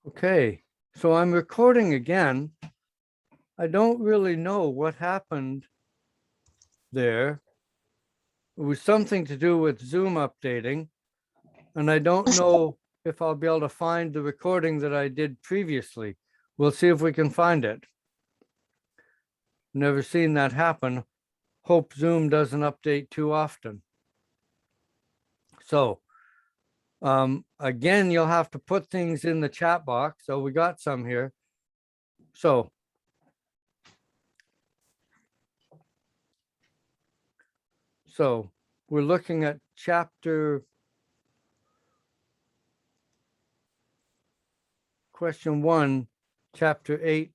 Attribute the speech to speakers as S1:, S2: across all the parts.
S1: Okay, so I'm recording again. I don't really know what happened there. It was something to do with Zoom updating, and I don't know if I'll be able to find the recording that I did previously. We'll see if we can find it. Never seen that happen. Hope Zoom doesn't update too often. So, again, you'll have to put things in the chat box. So we got some here. So we're looking at question 1, chapter 8.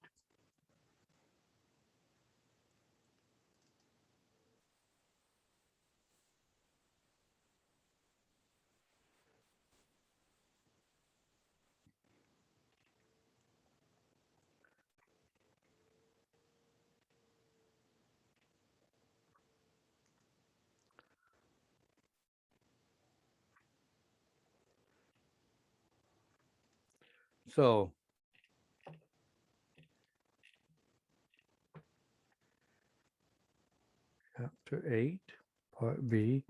S1: So chapter 8, part B.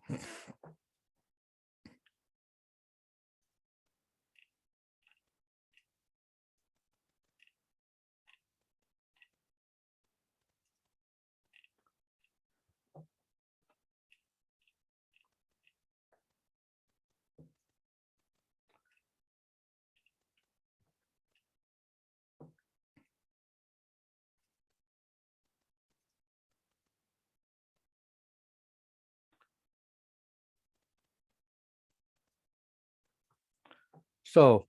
S1: So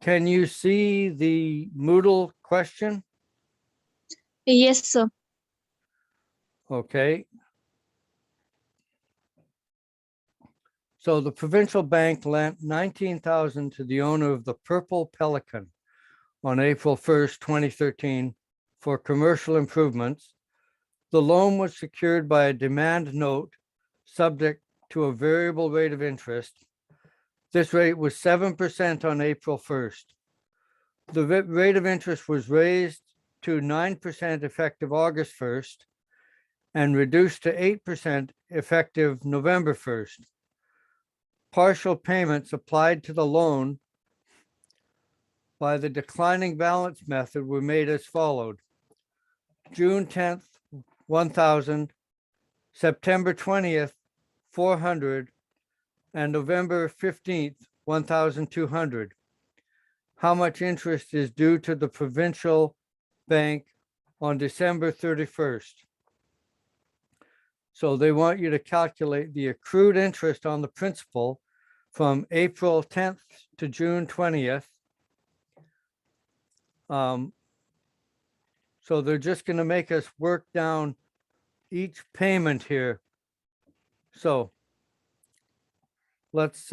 S1: can you see the Moodle question?
S2: Yes, sir.
S1: Okay. So the provincial bank lent 19,000 to the owner of the Purple Pelican on April 1st, 2013 for commercial improvements. The loan was secured by a demand note subject to a variable rate of interest. This rate was 7% on April 1st. The rate of interest was raised to 9% effective August 1st and reduced to 8% effective November 1st. Partial payments applied to the loan by the declining balance method were made as followed. June 10th, 1,000, September 20th, 400, and November 15th, 1,200. How much interest is due to the provincial bank on December 31st? So they want you to calculate the accrued interest on the principal from April 10th to June 20th. So they're just going to make us work down each payment here. So let's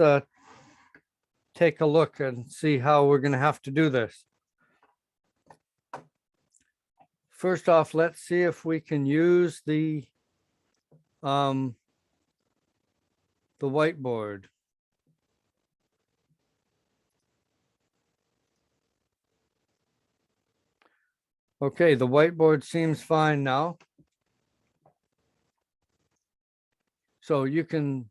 S1: take a look and see how we're going to have to do this. First off, let's see if we can use the whiteboard. Okay, the whiteboard seems fine now. So you can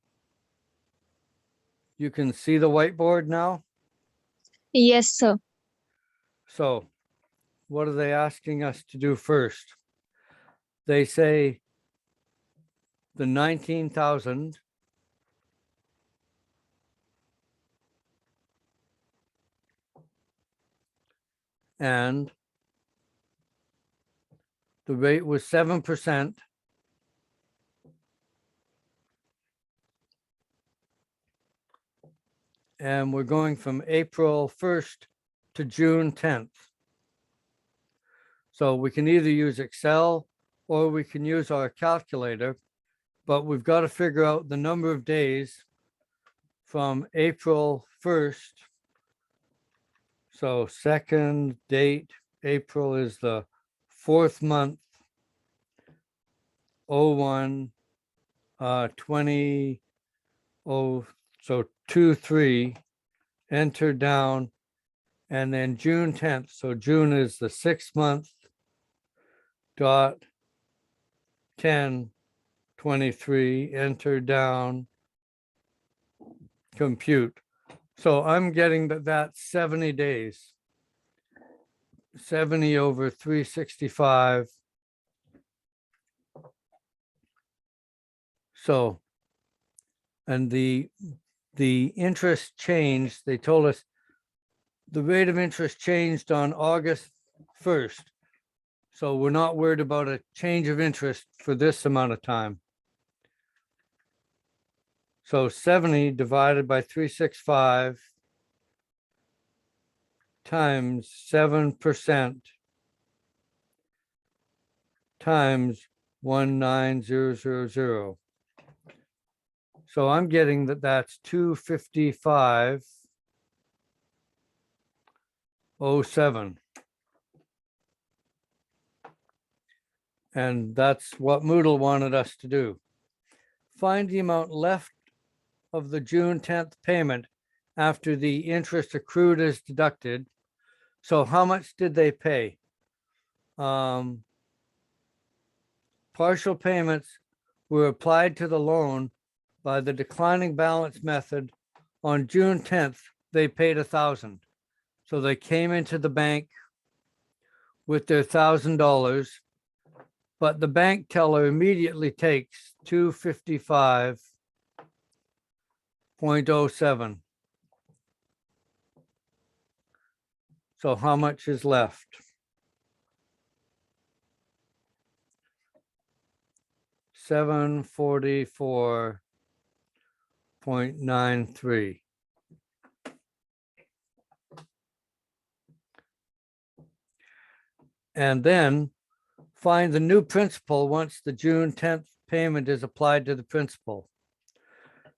S1: see the whiteboard now.
S2: Yes, sir.
S1: So what are they asking us to do first? They say the 19,000 and the rate was 7%. And we're going from April 1st to June 10th. So we can either use Excel or we can use our calculator, but we've got to figure out the number of days from April 1st. So second date, April is the 4th month, 01, 20, so 2, 3, enter down, And then June 10th. So June is the 6 month dot 10/23, enter down, compute. So I'm getting that that's 70 days. 70 over 365. So, and the interest changed, they told us the rate of interest changed on August 1st. So we're not worried about a change of interest for this amount of time. So 70 divided by 365 times 7% times 19000. So I'm getting that that's 255.07. And that's what Moodle wanted us to do. Find the amount left of the June 10th payment after the interest accrued is deducted. So how much did they pay? Partial payments were applied to the loan by the declining balance method. On June 10th, they paid $1,000. So they came into the bank with their $1,000, but the bank teller immediately takes 255.07. So how much is left? $744.93. And then find the new principal once the June 10th payment is applied to the principal.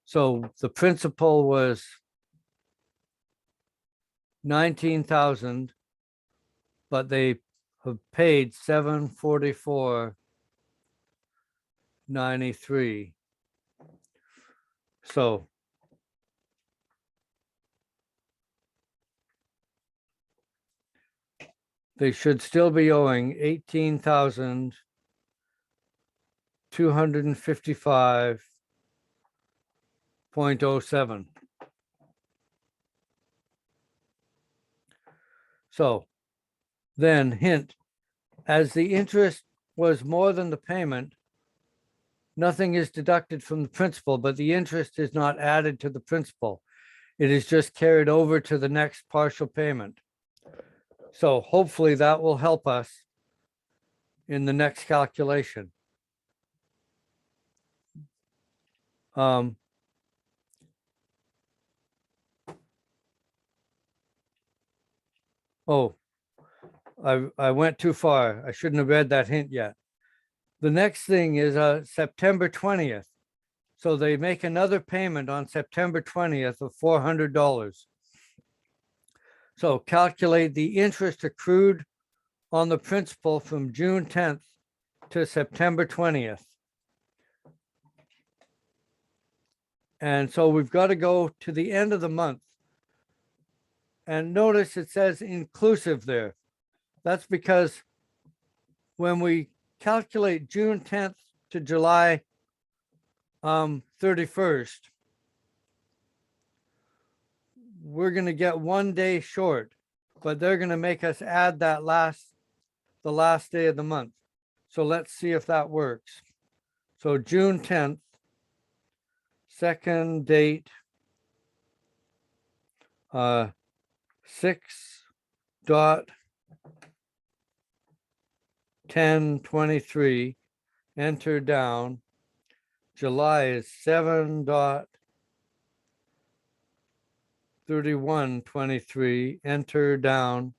S1: So the principal was 19,000, but they have paid 744.93. So they should still be owing 18,255.07. So then hint, as the interest was more than the payment, nothing is deducted from the principal, but the interest is not added to the principal. It is just carried over to the next partial payment. So hopefully that will help us in the next calculation. Oh, I went too far. I shouldn't have read that hint yet. The next thing is September 20th. So they make another payment on September 20th of $400. So calculate the interest accrued on the principal from June 10th to September 20th. And so we've got to go to the end of the month. And notice it says inclusive there. That's because when we calculate June 10th to July 31st, we're going to get 1 day short, but they're going to make us add that the last day of the month. So let's see if that works. So June 10th, second date, 6.1023, enter down. July is 7.3123, enter down.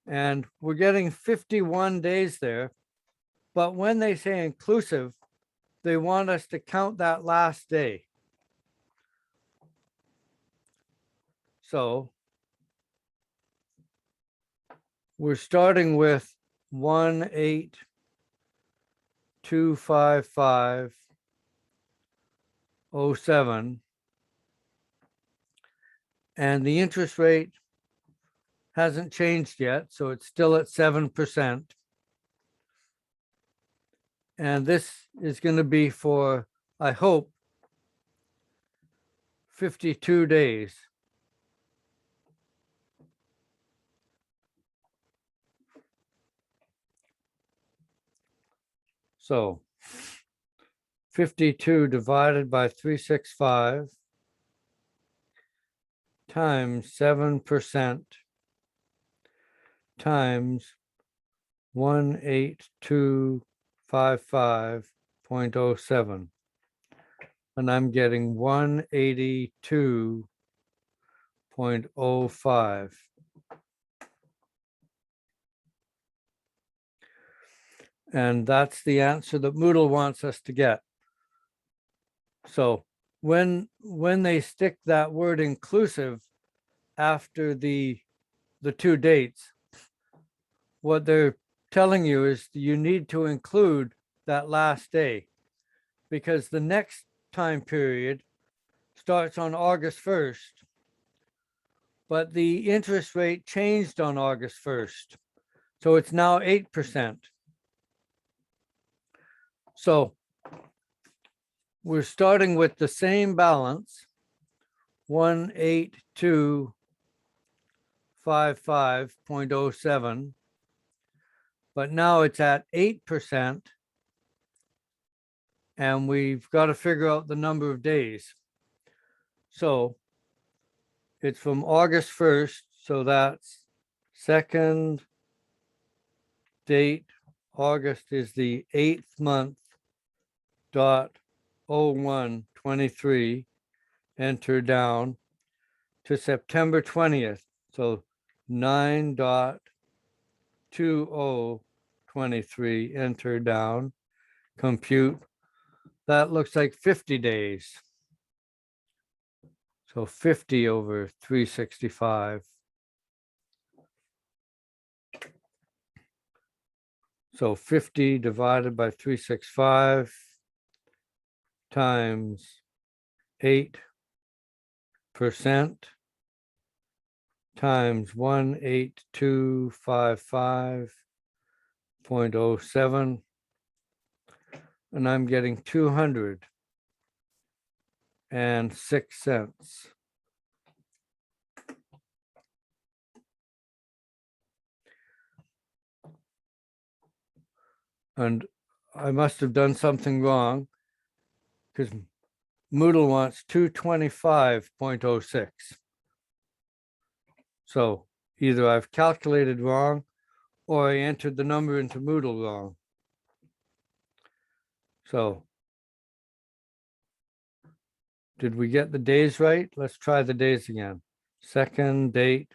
S1: And we're getting 51 days there. But when they say inclusive, they want us to count that last day. So we're starting with 18255.07. And the interest rate hasn't changed yet, so it's still at 7%. And this is going to be for, I hope, 52 days. So 52 divided by 365 times 7% times 18255.07. And I'm getting 182.05. And that's the answer that Moodle wants us to get. So when they stick that word inclusive after the two dates, what they're telling you is you need to include that last day, because the next time period starts on August 1st, but the interest rate changed on August 1st. So it's now 8%. So we're starting with the same balance, 18255.07, but now it's at 8%. And we've got to figure out the number of days. So it's from August 1st. So that's second date. August is the 8th month, dot 01/23, enter down to September 20th. So 9/20/23, enter down, compute. That looks like 50 days. So 50 over 365. So 50 divided by 365 times 8% times 18255.07. And I'm getting 206 cents. And I must have done something wrong, because Moodle wants 225.06. So either I've calculated wrong or I entered the number into Moodle wrong. So did we get the days right? Let's try the days again. Second date,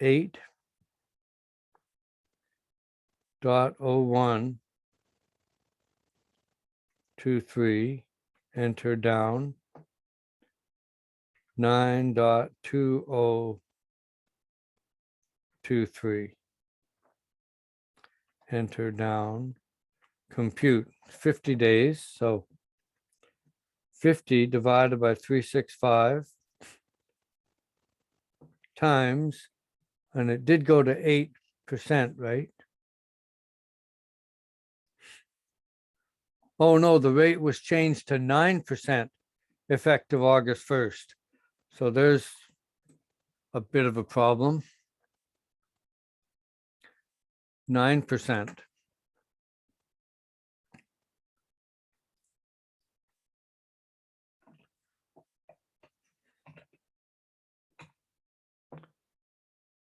S1: 8.0123, enter down, 9.2023, enter down, compute 50 days. So 50 divided by 365 times, and it did go to 8%, right? Oh no, the rate was changed to 9% effective August 1st. So there's a bit of a problem. 9%.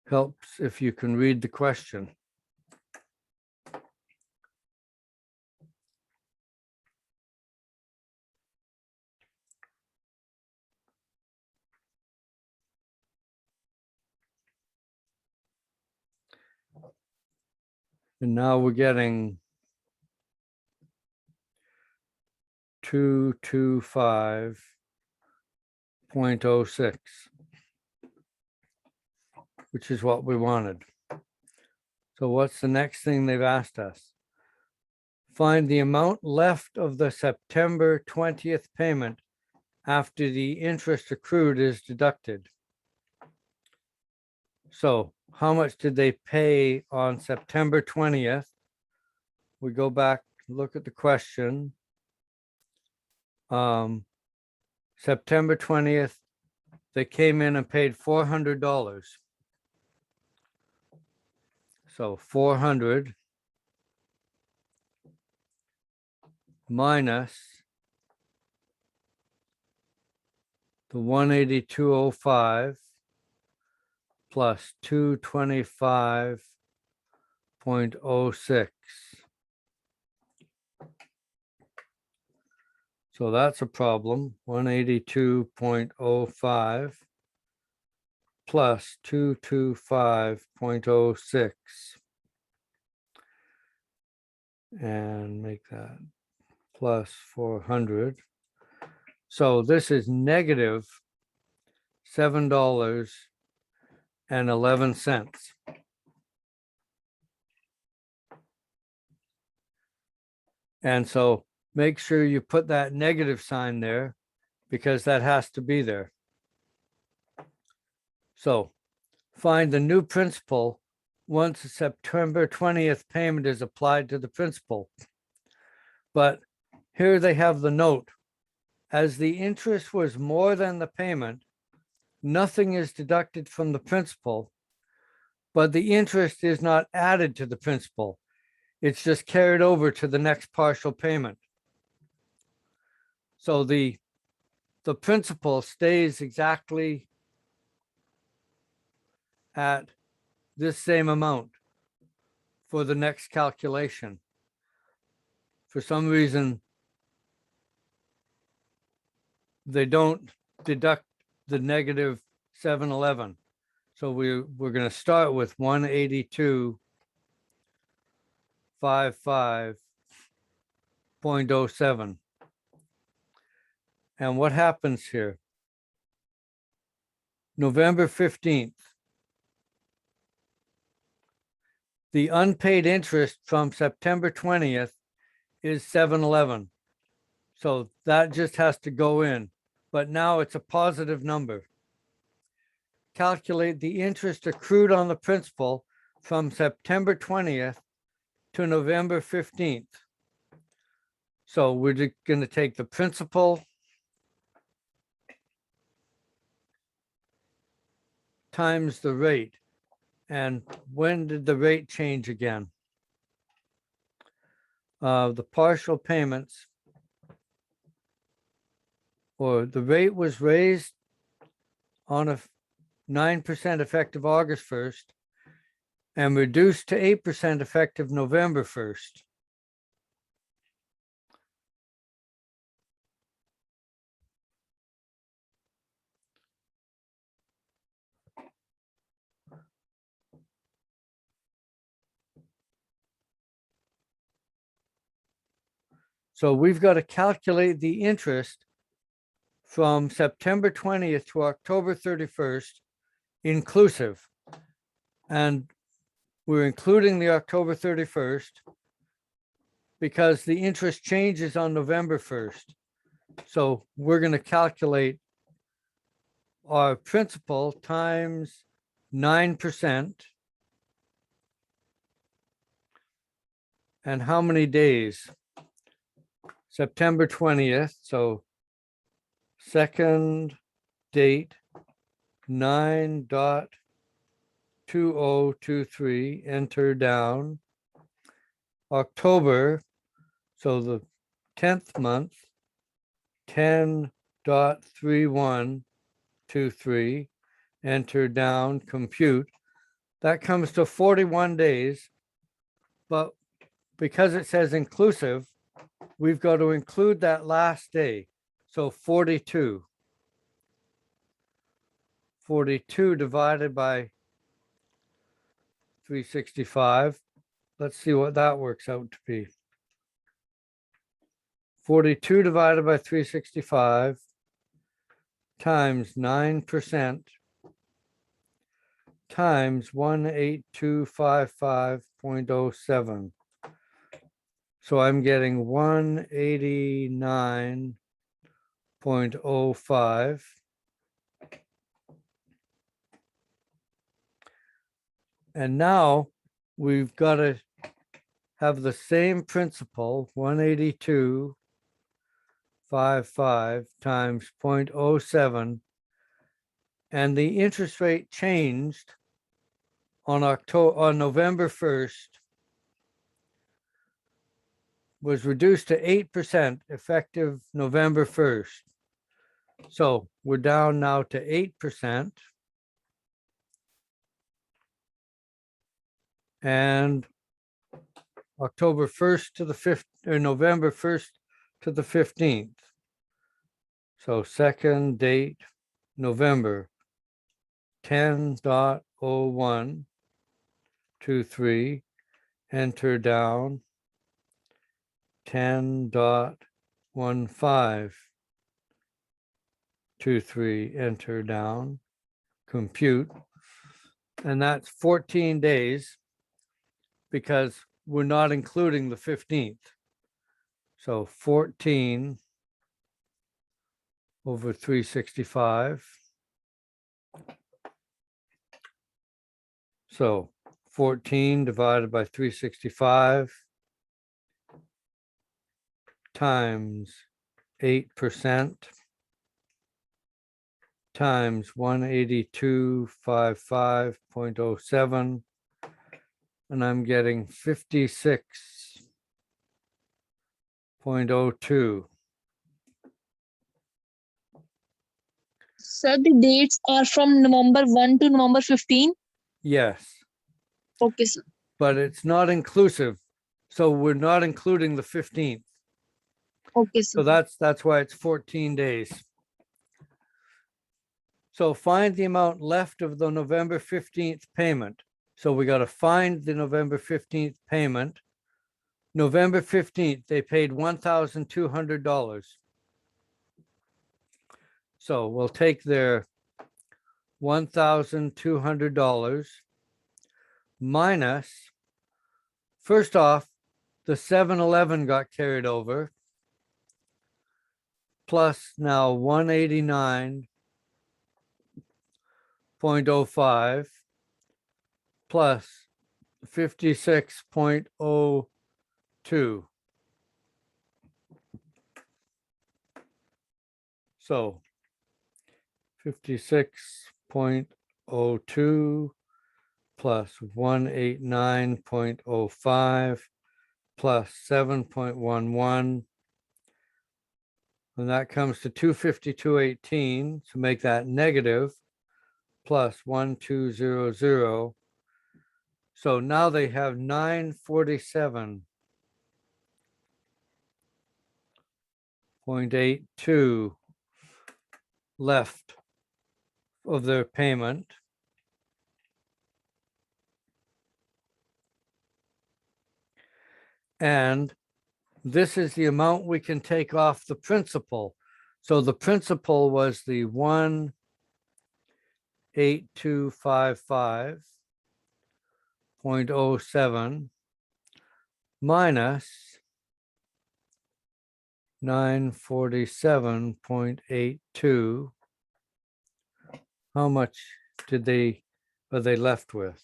S1: Helps if you can read the question. And now we're getting 225.06, which is what we wanted. So what's the next thing they've asked us? Find the amount left of the September 20th payment after the interest accrued is deducted. So how much did they pay on September 20th? We go back, look at the question. September 20th, they came in and paid $400. So 400 minus the 182.05 plus 225.06. So that's a problem. 182.05 plus 225.06. And make that plus 400. So this is negative $7.11. And so make sure you put that negative sign there because that has to be there. So find the new principal once the September 20th payment is applied to the principal. But here they have the note. As the interest was more than the payment, nothing is deducted from the principal, but the interest is not added to the principal. It's just carried over to the next partial payment. So the principal stays exactly at this same amount for the next calculation. For some reason, they don't deduct the negative 711. So we're going to start with 182.55.07. And what happens here? November 15th. The unpaid interest from September 20th is 711. So that just has to go in, but now it's a positive number. Calculate the interest accrued on the principal from September 20th to November 15th. So we're just going to take the principal times the rate. And when did the rate change again? The partial payments, or the rate was raised on a 9% effective August 1st and reduced to 8% effective November 1st. So we've got to calculate the interest from September 20th to October 31st inclusive. And we're including the October 31st because the interest changes on November 1st. So we're going to calculate our principal times 9%. And how many days? September 20th. So second date 9.2023, enter down. October, so the 10th month, 10.3123, enter down, compute. That comes to 41 days, but because it says inclusive, we've got to include that last day. So 42. 42 divided by 365. Let's see what that works out to be. 42 divided by 365 times 9% times 18255.07. So I'm getting 189.05. And now we've got to have the same principal, 182.55 times 0.07. And the interest rate changed on November 1st, was reduced to 8% effective November 1st. So we're down now to 8%. And October 1st to the 5th, or November 1st to the 15th. So second date, November, 10.0123, enter down, 10.1523, enter down, compute. And that's 14 days because we're not including the 15th. So 14 over 365. So 14 divided by 365 times 8% times 182.55.07, and I'm getting 56.02.
S2: Sir, the dates are from November 1 to November 15.
S1: Yes,
S2: Okay, sir.
S1: but it's not inclusive. So we're not including the 15th.
S2: Okay,
S1: So
S2: sir.
S1: that's why it's 14 days. So find the amount left of the November 15th payment. So we got to find the November 15th payment. November 15th, they paid $1,200. So we'll take their $1,200 minus, first off, the 7-Eleven got carried over, plus now 189.05 plus 56.02. So 56.02 plus 189.05 plus 7.11. And that comes to 252.18 to make that negative plus 1200. So now they have 947.82 left of their payment. And this is the amount we can take off the principal. So the principal was the 18255.07 minus 947.82. How much are they left with?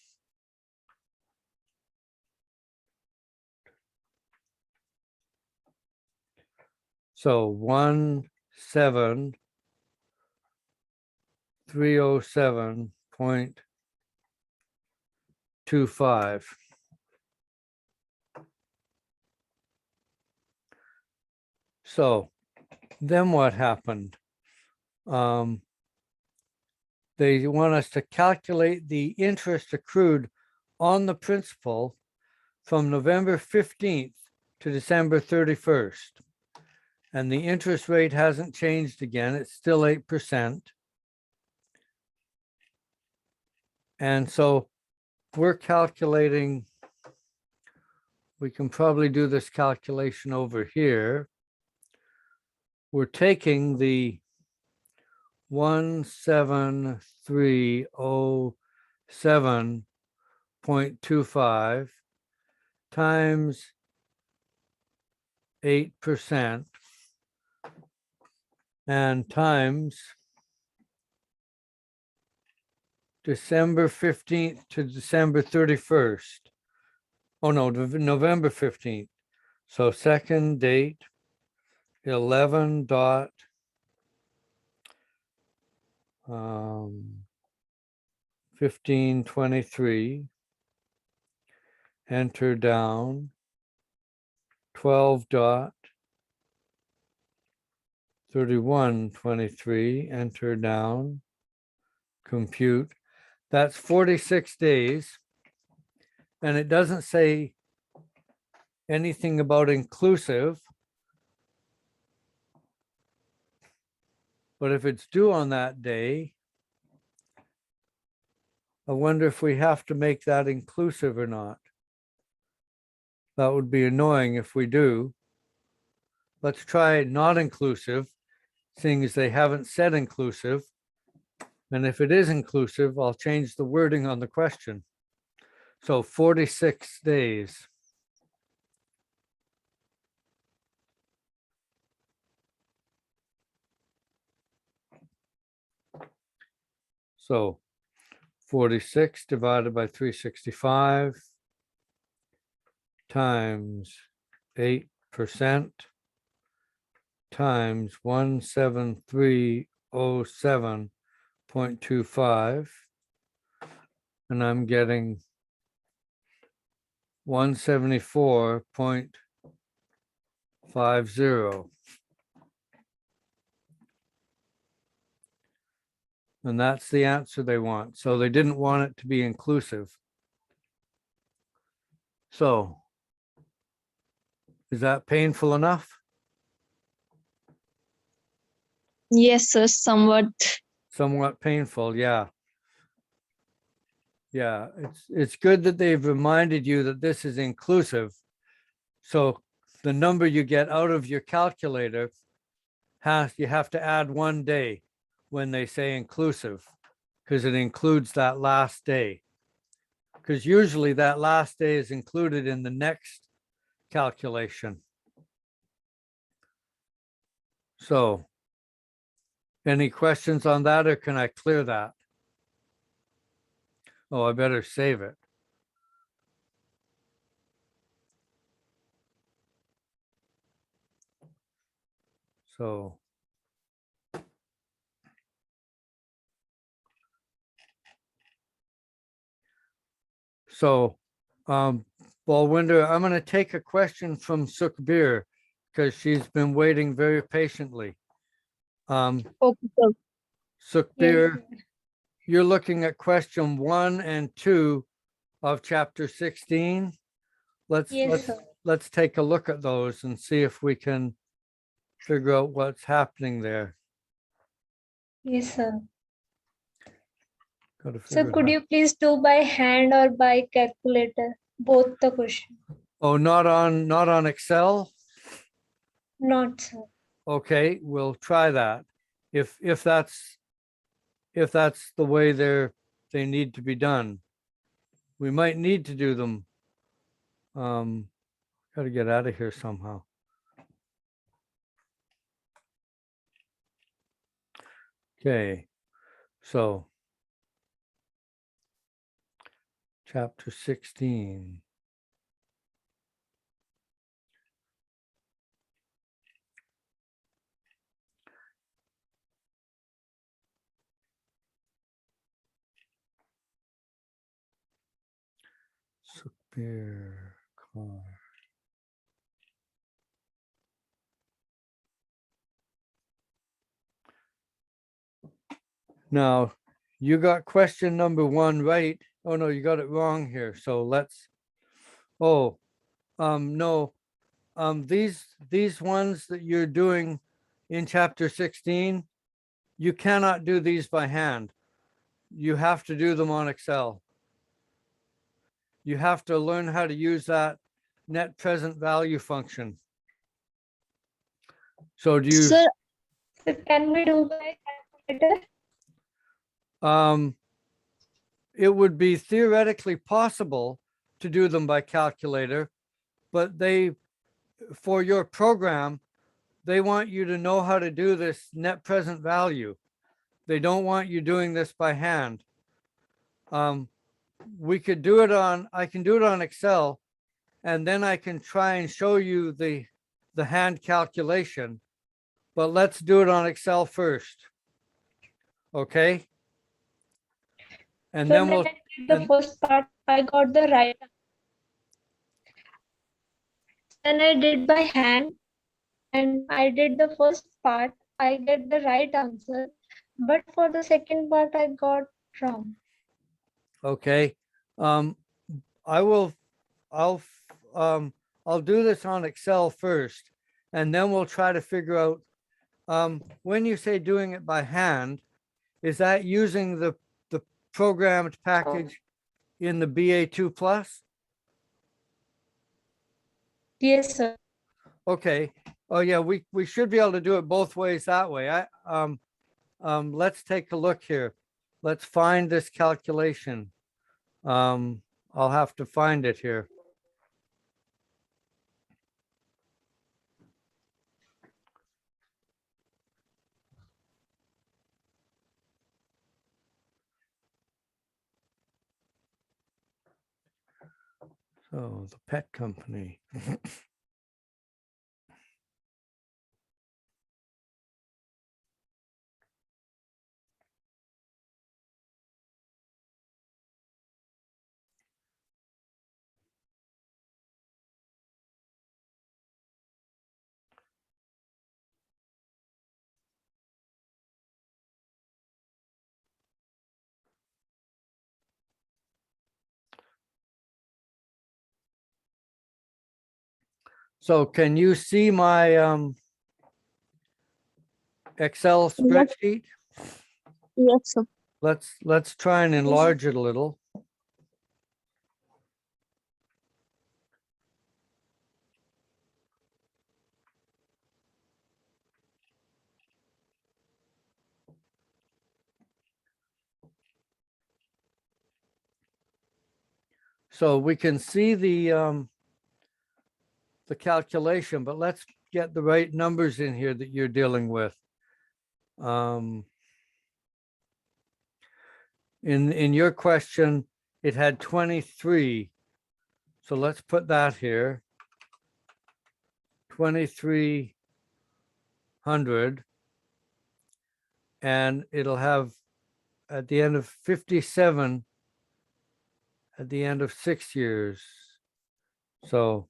S1: So 17307.25. So then what happened? They want us to calculate the interest accrued on the principal from November 15th to December 31st. And the interest rate hasn't changed again. It's still 8%. And so we're calculating, we can probably do this calculation over here. We're taking the 17307.25 times 8% and times December 15th to December 31st. Oh, no, November 15th. So second date, 11 dot 1523. Enter down 12 dot 3123. Enter down, compute. That's 46 days. And it doesn't say anything about inclusive. But if it's due on that day, I wonder if we have to make that inclusive or not. That would be annoying if we do. Let's try not inclusive, seeing as they haven't said inclusive. And if it is inclusive, I'll change the wording on the question. So 46 days. So 46 divided by 365 times 8% times 17307.25. And I'm getting 174.50. And that's the answer they want. So they didn't want it to be inclusive. So is that painful enough?
S2: Yes, sir, somewhat.
S1: Somewhat painful, yeah. Yeah, it's good that they've reminded you that this is inclusive. So the number you get out of your calculator you have to add 1 day when they say inclusive, because it includes that last day. Because usually that last day is included in the next calculation. So any questions on that, or can I clear that? Oh, I better save it. So Balwinder, I'm going to take a question from Sukhbir because she's been waiting very patiently.
S2: Okay, sir.
S1: Sukhbir, you're looking at question 1 and 2 of chapter 16. Let's take a look at those and see if we can figure out what's happening there.
S3: Yes, sir.
S1: Gotta
S3: So
S1: figure it
S3: could
S1: out.
S3: you please do by hand or by calculator? Both the question.
S1: Oh, not on Excel?
S3: Not, sir.
S1: Okay, we'll try that. If that's the way they need to be done. We might need to do them. Gotta get out of here somehow. Okay, so chapter 16. Sukhbir Kaur. Now, you got question number 1 right. Oh no, you got it wrong here. So let's, no. These ones that you're doing in chapter 16, you cannot do these by hand. You have to do them on Excel. You have to learn how to use that net present value function. So do you,
S2: Sir,
S3: So can we do by calculator?
S1: it would be theoretically possible to do them by calculator, but for your program, they want you to know how to do this net present value. They don't want you doing this by hand. we could do it on, I can do it on Excel, and then I can try and show you the hand calculation. But let's do it on Excel first. Okay? And
S3: So
S1: then
S3: when
S1: we'll,
S3: I did the
S1: and-
S3: first part, I got the right. Then I did by hand, and I did the first part. I get the right answer, but for the second part, I got wrong.
S1: okay. I will, I'll, I'll do this on Excel first, and then we'll try to figure out, when you say doing it by hand, is that using the programmed package in the BA2 Plus?
S3: Yes, sir.
S1: Okay. Oh, yeah, we should be able to do it both ways that way. Let's take a look here. Let's find this calculation. I'll have to find it here. So the pet company. So can you see my Excel spreadsheet?
S2: Yes, sir.
S1: Let's try and enlarge it a little. So we can see the calculation, but let's get the right numbers in here that you're dealing with. In your question, it had 23. So let's put that here. 2,300. And it'll have at the end of 57 at the end of 6 years. So,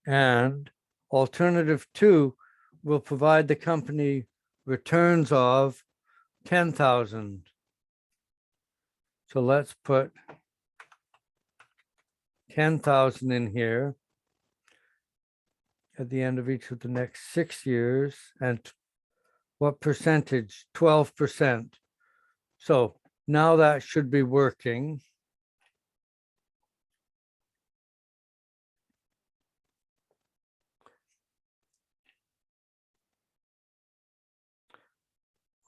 S1: and alternative 2 will provide the company returns of 10,000. So let's put 10,000 in here at the end of each of the next 6 years. And what percentage? 12%. So now that should be working.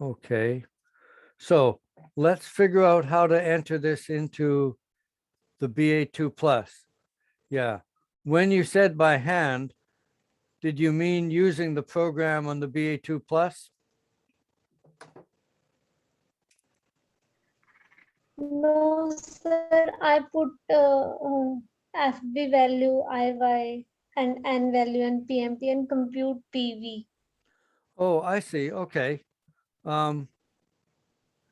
S1: Okay, so let's figure out how to enter this into the BA2 Plus. Yeah, when you said by hand, did you mean using the program on the BA2 Plus?
S3: No, sir. I put FB value, IY, and N value, and PMP, and compute PV.
S1: Oh, I see. Okay.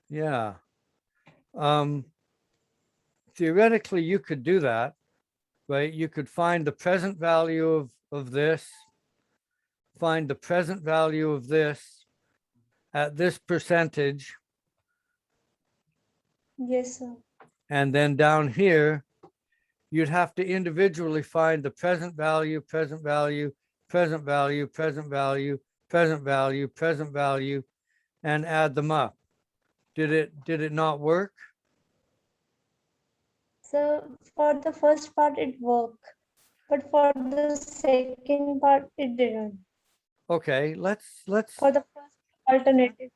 S1: Yeah. Theoretically, you could do that, right? You could find the present value of this, find the present value of this at this percentage,
S3: Yes, sir.
S1: and then down here, you'd have to individually find the present value, present value, present value, present value, present value, present value, and add them up. Did it not work?
S3: So for the first part, it worked, but for the second part, it didn't.
S1: Okay, let's
S3: For the first alternative,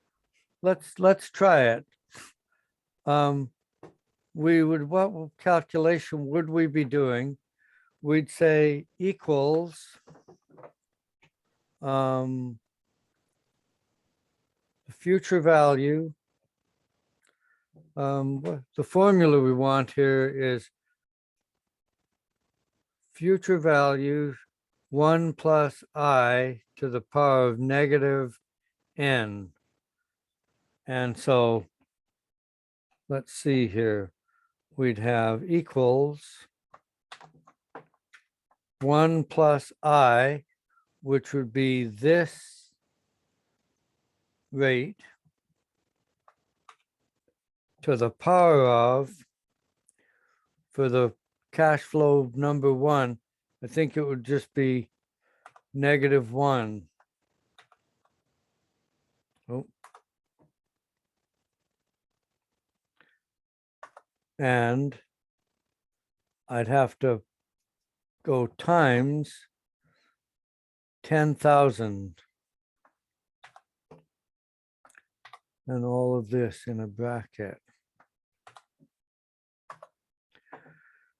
S1: let's try it. We would, what calculation would we be doing? We'd say equals future value. The formula we want here is future value 1 plus I to the power of negative n. And so let's see here. We'd have equals 1 plus I, which would be this rate to the power of, for the cash flow number 1, I think it would just be -1. Oh. And I'd have to go times 10,000. And all of this in a bracket.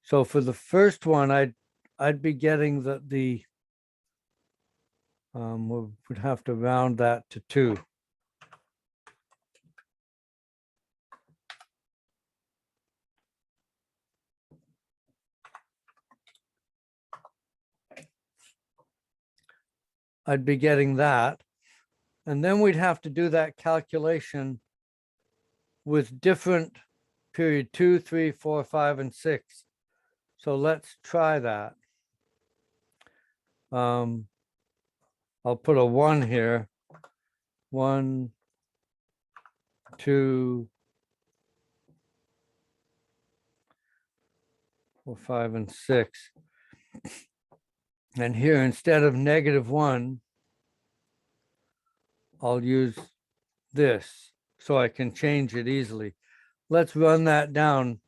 S1: So for the first one, I'd be getting we would have to round that to 2. I'd be getting that. And then we'd have to do that calculation with different period 2, 3, 4, 5, and 6. So let's try that. I'll put a 1 here. 1, 2, 4, 5, and 6. And here, instead of -1, I'll use this so I can change it easily. Let's run that down.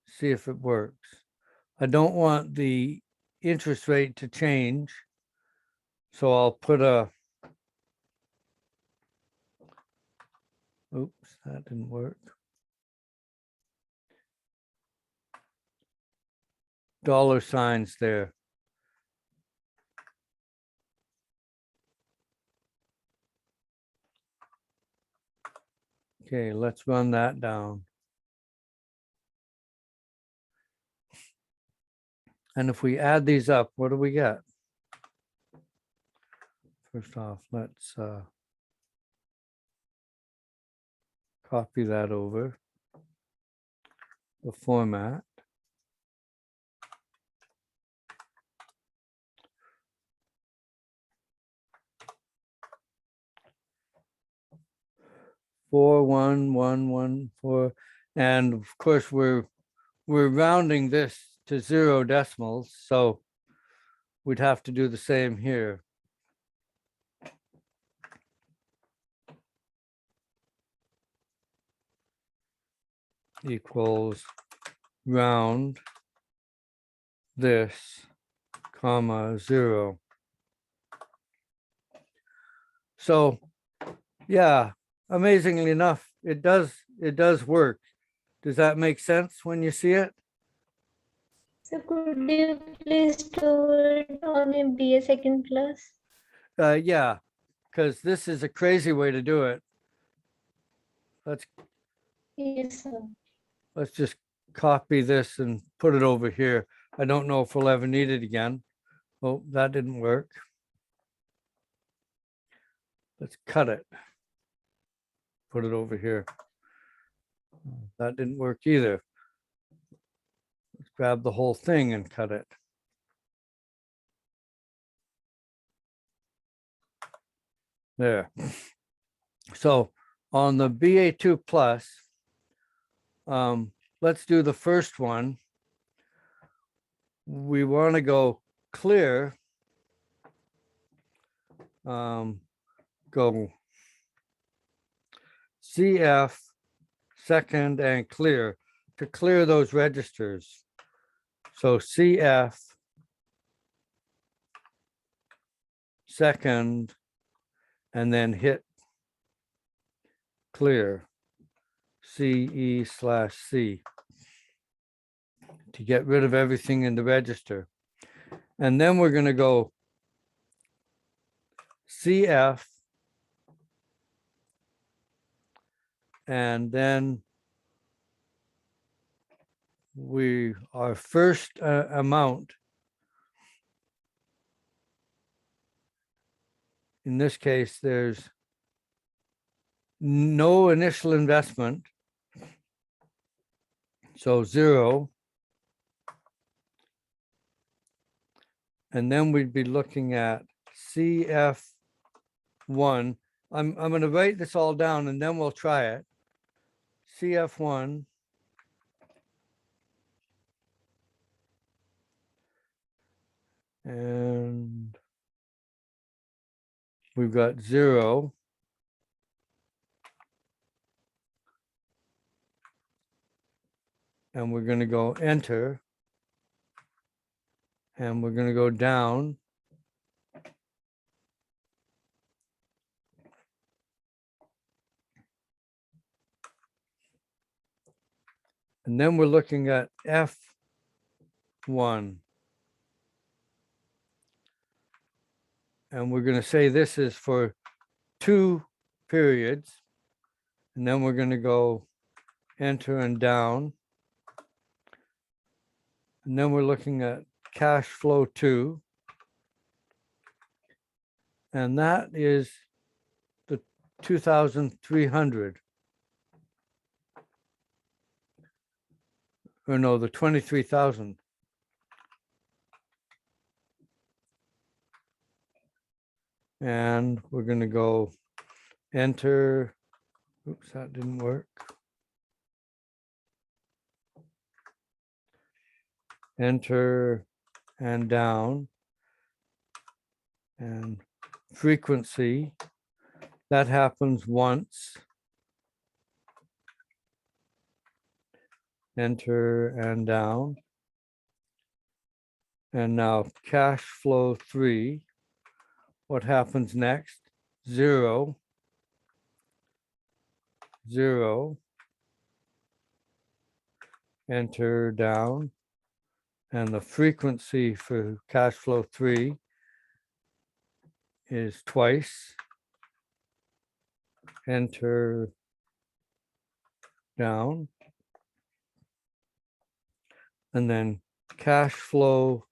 S1: See if it works. I don't want the interest rate to change. So I'll put a, oops, that didn't work. $signs there. Okay, let's run that down. And if we add these up, what do we get? First off, let's copy that over the format. Four, 1, 1, 1, 4, and of course we're rounding this to 0 decimals, so we'd have to do the same here. Equals round this, comma, 0. So yeah, amazingly enough, it does work. Does that make sense when you see it?
S3: So could you please do it on a BA second class?
S1: Yeah, because this is a crazy way to do it.
S3: Yes, sir.
S1: Let's just copy this and put it over here. I don't know if we'll ever need it again. Oh, that didn't work. Let's cut it. Put it over here. That didn't work either. Let's grab the whole thing and cut it. There. So on the BA2 plus, let's do the first one. We want to go clear. Go CF second and clear to clear those registers. So CF second and then hit clear CE/C to get rid of everything in the register. And then we're going to go CF. And then our first amount, in this case, there's no initial investment, so 0. And then we'd be looking at CF1. I'm going to write this all down and then we'll try it. CF1 and we've got 0. And we're going to go enter. And we're going to go down. And then we're looking at F1. And we're going to say this is for 2 periods. And then we're going to go enter and down. And then we're looking at cash flow 2. And that is the 2,300. Or no, the 23,000. And we're going to go enter. Oops, that didn't work. Enter and down. And frequency, that happens once. Enter and down. And now cash flow 3. What happens next? 0. 0. Enter down. And the frequency for cash flow 3 is twice. Enter down. And then cash flow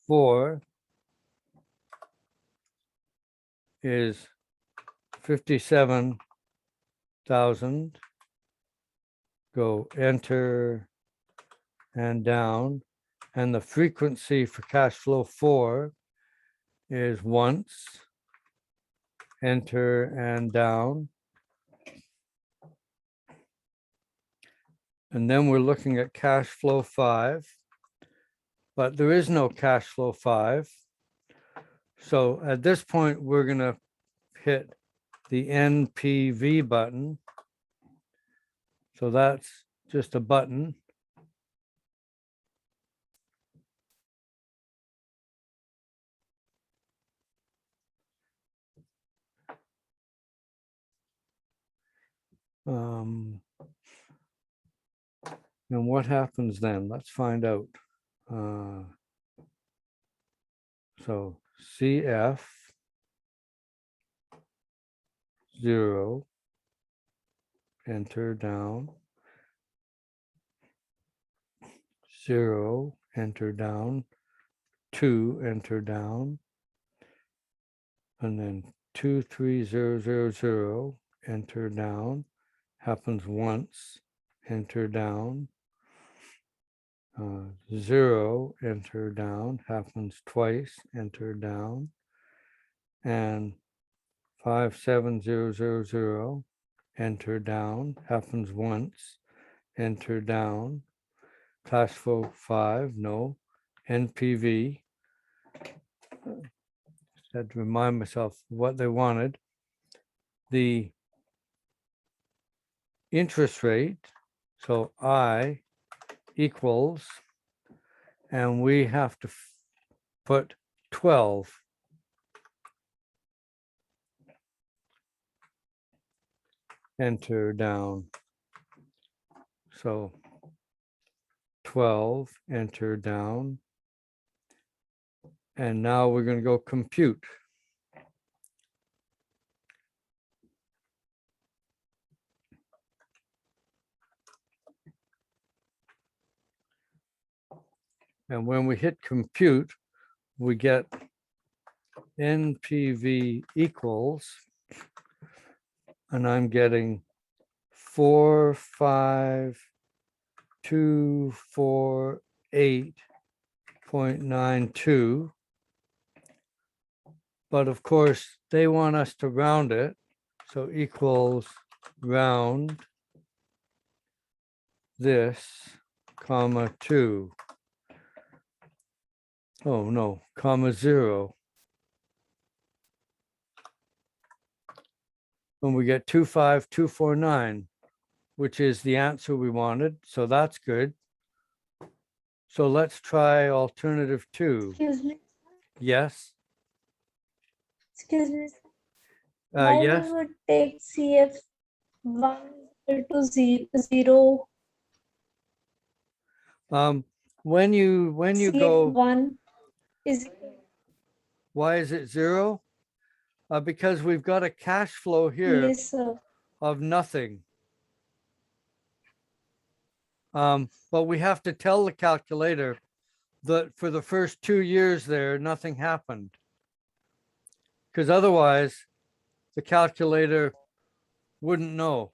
S1: 4 is 57,000. Go enter and down. And the frequency for cash flow 4 is once. Enter and down. And then we're looking at cash flow 5, but there is no cash flow 5. So at this point, we're going to hit the NPV button. So that's just a button. And what happens then? Let's find out. So CF 0, enter down. 0, enter down. 2, enter down. And then 23000, enter down. Happens once, enter down. 0, enter down, happens twice, enter down. And 57000, enter down, happens once, enter down. Cash flow 5, no. NPV. Had to remind myself what they wanted. The interest rate, so I equals, and we have to put 12. Enter down. So 12, enter down. And now we're going to go compute. And when we hit compute, we get NPV equals, and I'm getting 45248.92. But of course, they want us to round it. So equals round this, comma 2. Oh, no, comma 0. And we get 25249, which is the answer we wanted. So that's good. So let's try alternative 2.
S3: Excuse me.
S1: Yes.
S3: Excuse me. How
S1: Yes.
S3: we would take CF 1 to 0.
S1: When you
S3: CF
S1: go,
S3: 1 is
S1: why is it 0? Because we've got a cash flow here
S3: yes, sir.
S1: of nothing. But we have to tell the calculator that for the first 2 years there, nothing happened. Because otherwise, the calculator wouldn't know.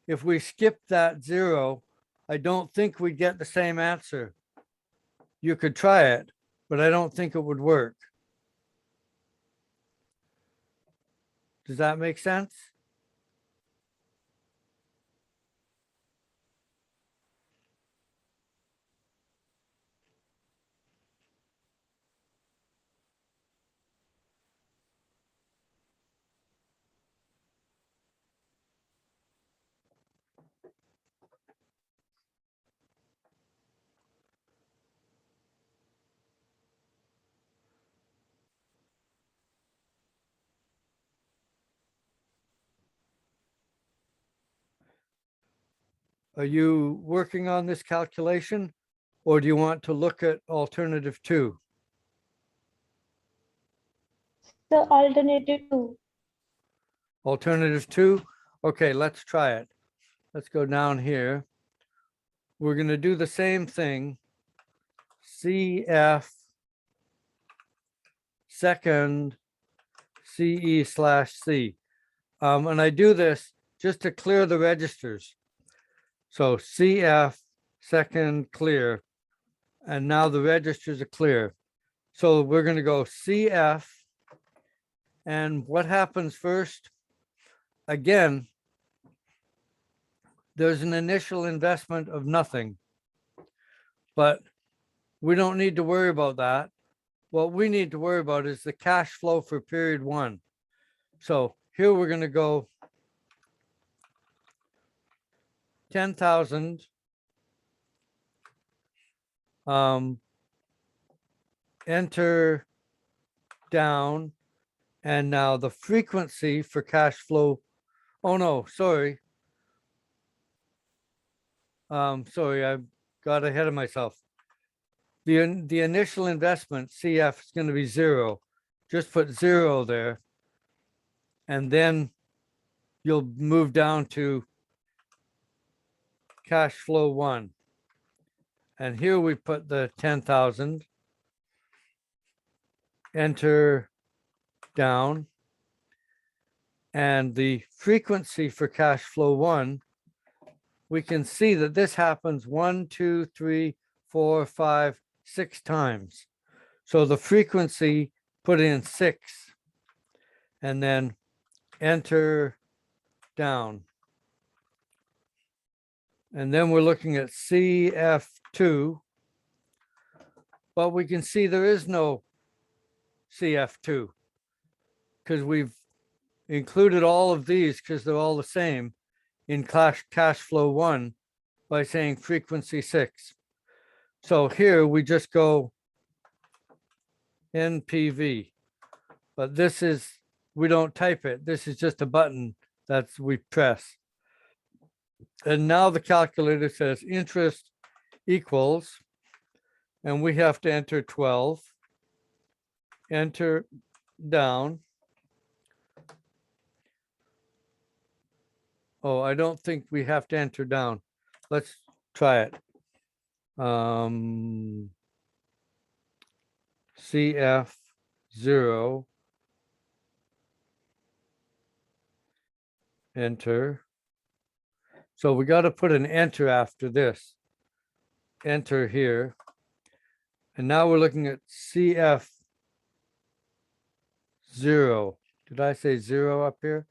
S1: If we skip that 0, I don't think we'd get the same answer. You could try it, but I don't think it would work. Does that make sense? Are you working on this calculation, or do you want to look at alternative 2?
S3: The alternative 2.
S1: Alternative 2? Okay, let's try it. Let's go down here. We're going to do the same thing. CF second CE/C. And I do this just to clear the registers. So CF second clear, and now the registers are clear. So we're going to go CF, and what happens first? Again, there's an initial investment of nothing, but we don't need to worry about that. What we need to worry about is the cash flow for period 1. So here we're going to go 10,000. Enter down, and now the frequency for cash flow. Oh no, sorry. Sorry, I got ahead of myself. The initial investment CF is going to be 0. Just put 0 there, and then you'll move down to cash flow 1. And here we put the 10,000. Enter down, and the frequency for cash flow 1, we can see that this happens 1, 2, 3, 4, 5, 6 times. So the frequency, put in 6, and then enter down. And then we're looking at CF2, but we can see there is no CF2 because we've included all of these because they're all the same in cash flow 1 by saying frequency 6. So here we just go NPV, but this is, we don't type it. This is just a button that's we press. And now the calculator says interest equals, and we have to enter 12. enter down. Oh, I don't think we have to enter down. Let's try it. CF 0, enter. So we got to put an enter after this. Enter here. And now we're looking at CF 0. Did I say 0 up here?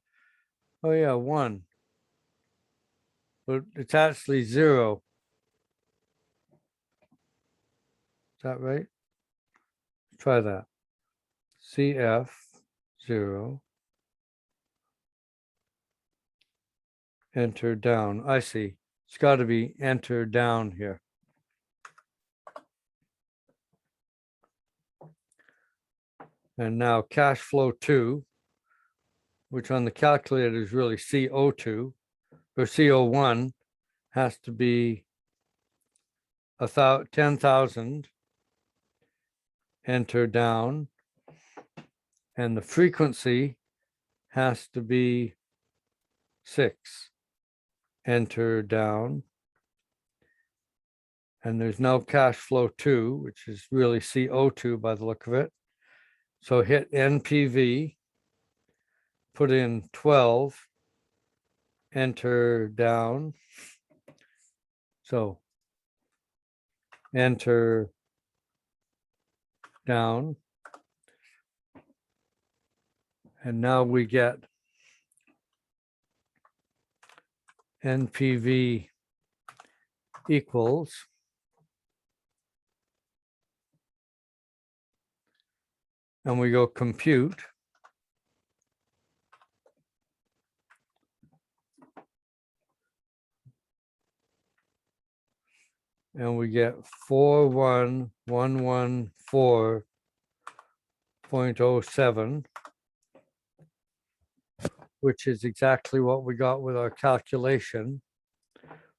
S1: Oh yeah, 1. But it's actually 0. Is that right? Try that. CF 0. Enter down. I see. It's got to be enter down here. And now cash flow 2, which on the calculator is really CO2 or CO1, has to be 10,000. Enter down. And the frequency has to be 6. Enter down. And there's no cash flow 2, which is really CO2 by the look of it. So hit NPV, put in 12, enter down. So enter down. And now we get NPV equals and we go compute. And we get 41114.07, which is exactly what we got with our calculation,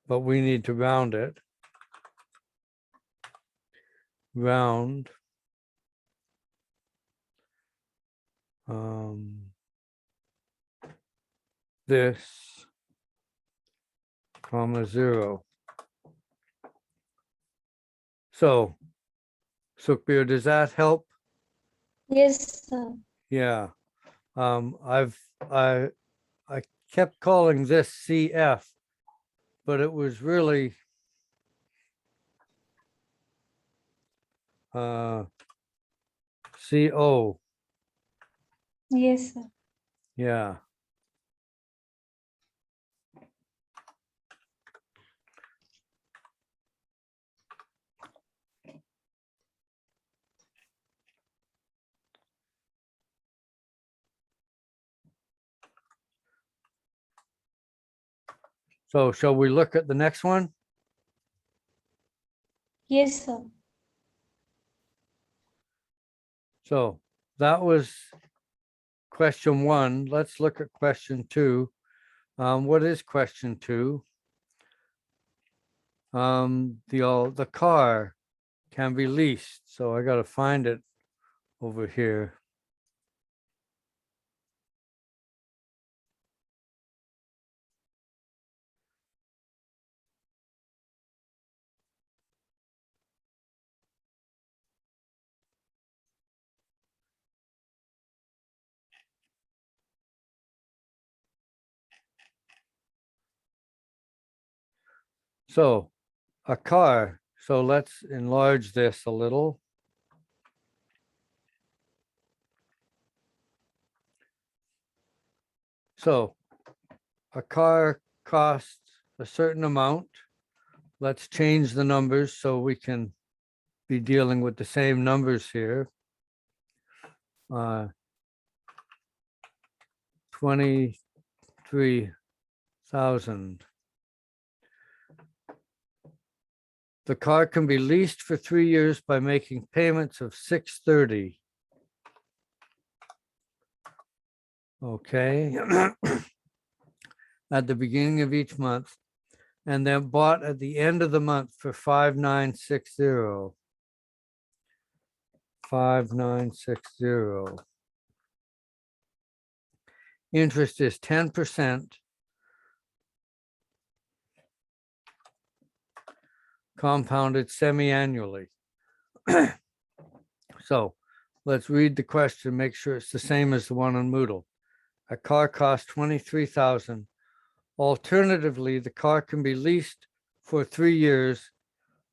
S1: but we need to round it. Round. This, comma 0. So, Sukhbir, does that help?
S3: Yes, sir.
S1: Yeah. I kept calling this CF, but it was really CO.
S3: Yes, sir.
S1: Yeah. So shall we look at the next one?
S3: Yes, sir.
S1: So that was question 1. Let's look at question 2. What is question 2? The car can be leased. So I got to find it over here. So a car. So let's enlarge this a little. So a car costs a certain amount. Let's change the numbers so we can be dealing with the same numbers here. 23,000. The car can be leased for 3 years by making payments of $630. Okay. At the beginning of each month, and then bought at the end of the month for $5,960. 5960. Interest is 10%. Compounded semi-annually. So let's read the question, make sure it's the same as the one on Moodle. A car costs 23,000. Alternatively, the car can be leased for 3 years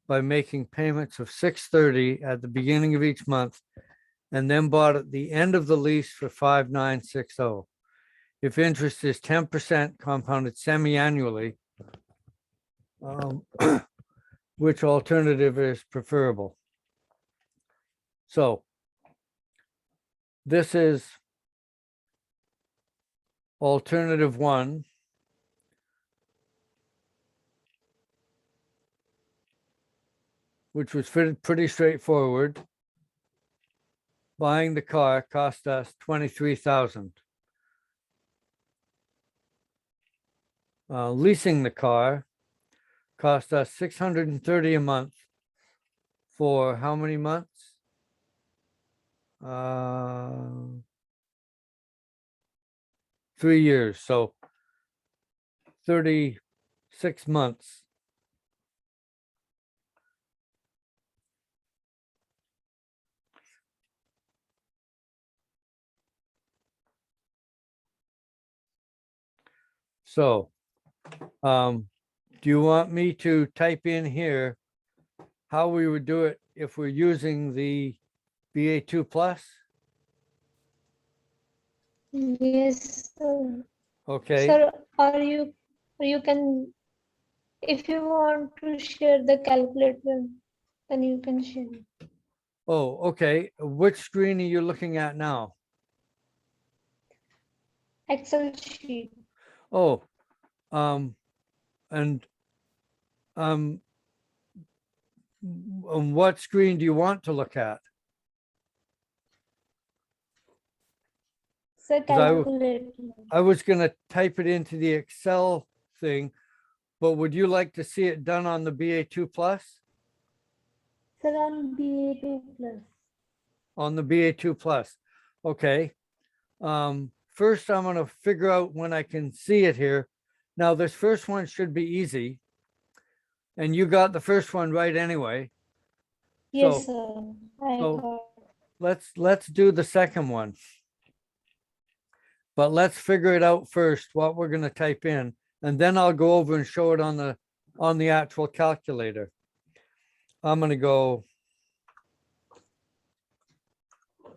S1: by making payments of $630 at the beginning of each month and then bought at the end of the lease for $5960. If interest is 10% compounded semi-annually, which alternative is preferable? So this is alternative 1. Which was pretty straightforward. Buying the car cost us 23,000. Leasing the car cost us 630 a month for how many months? 3 years, so 36 months. So, do you want me to type in here how we would do it if we're using the BA2 plus?
S3: Yes, sir.
S1: Okay,
S3: Sir, or you can, if you want to share the calculator, then you can share it.
S1: oh, okay. Which screen are you looking at now?
S3: Excel sheet.
S1: Oh, and on what screen do you want to look at?
S3: Sir,
S1: 'Cause
S3: calculator.
S1: I was gonna type it into the Excel thing, but would you like to see it done on the BA2 plus?
S3: Sir, on BA2 plus.
S1: On the BA2 plus, okay. First I'm gonna figure out when I can see it here. Now, this first one should be easy. And you got the first one right anyway.
S3: Yes,
S1: So
S3: sir. I
S1: so-
S3: got.
S1: let's do the second one. But let's figure it out first, what we're gonna type in, and then I'll go over and show it on the actual calculator. I'm gonna go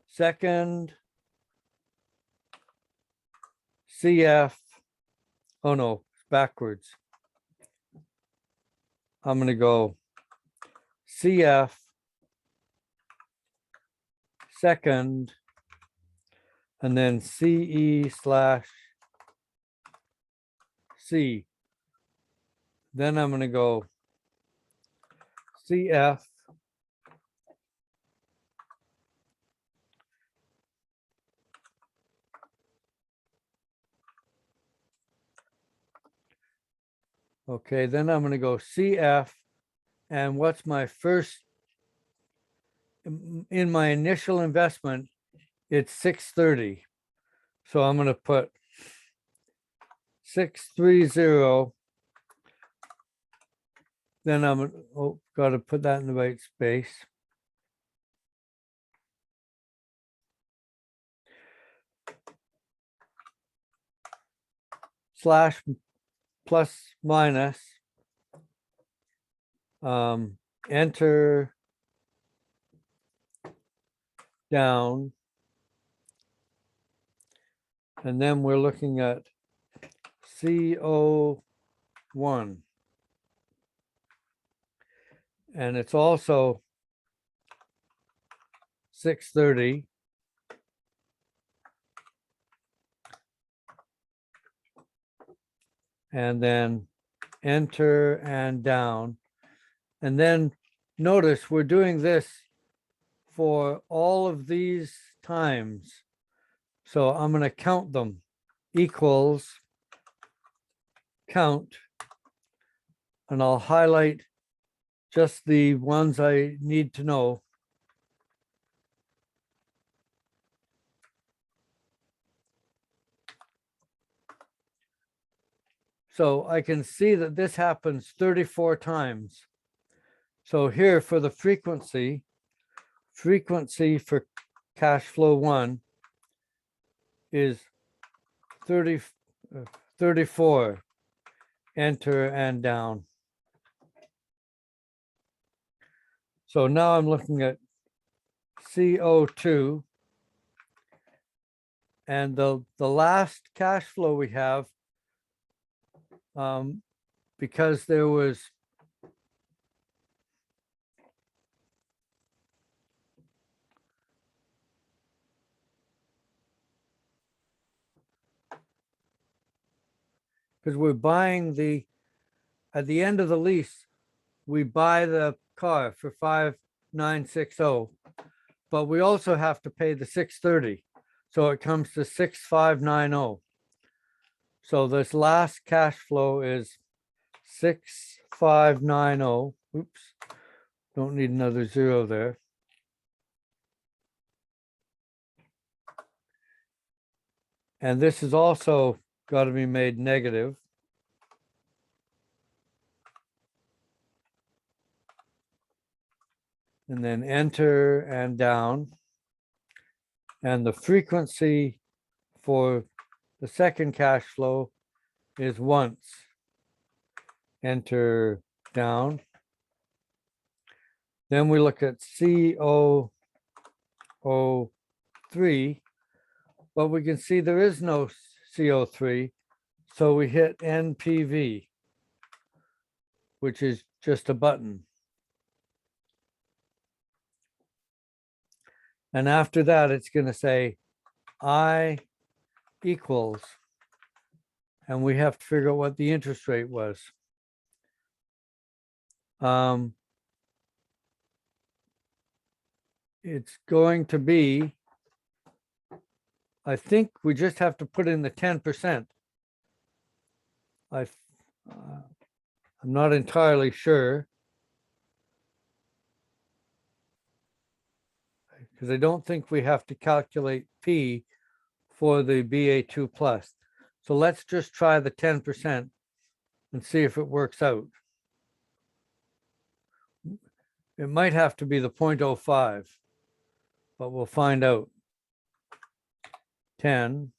S1: second CF. Oh no, it's backwards. I'm gonna go CF second and then CE/C. Then I'm gonna go CF okay, then I'm gonna go CF, and what's my first, in my initial investment, it's 630. So I'm gonna put 630. Then gotta put that in the right space. Slash plus minus. Enter down. And then we're looking at CO1. And it's also 630. And then enter and down. And then notice we're doing this for all of these times. So I'm going to count them. Equals count. And I'll highlight just the ones I need to know. So I can see that this happens 34 times. So here for the frequency for cash flow 1 is 34, enter and down. So now I'm looking at CO2. And the last cash flow we have, because there was because we're buying at the end of the lease, we buy the car for 5,960, but we also have to pay the 630. So it comes to 6,590. So this last cash flow is 6,590. Oops, don't need another zero there. And this is also got to be made negative. And then enter and down. And the frequency for the second cash flow is once. Enter down. Then we look at CO03, but we can see there is no CO3. So we hit NPV, which is just a button. And after that, it's going to say I equals, and we have to figure out what the interest rate was. It's going to be, I think we just have to put in the 10%. I'm not entirely sure. Because I don't think we have to calculate P for the BA2 plus. So let's just try the 10% and see if it works out. It might have to be the 0.05, but we'll find out. 10.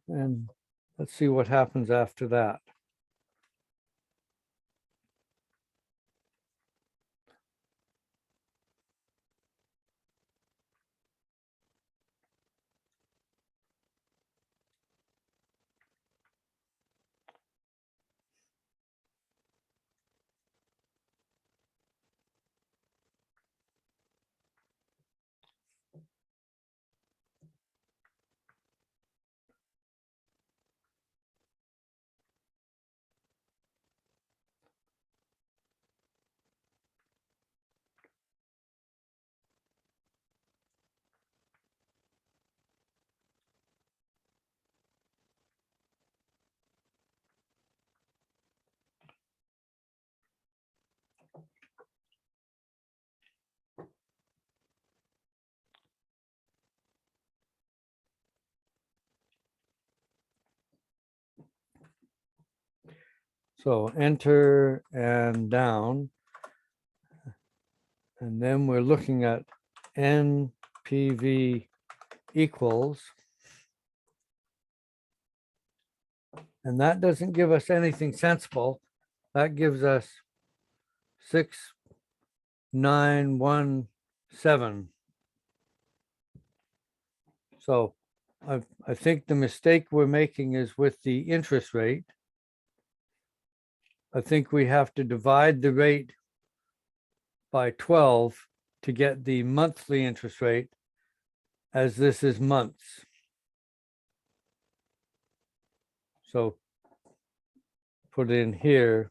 S1: And let's see what happens after that. So enter and down. And then we're looking at NPV equals. And that doesn't give us anything sensible. That gives us 6,917. So I think the mistake we're making is with the interest rate. I think we have to divide the rate by 12 to get the monthly interest rate, as this is months. So put in here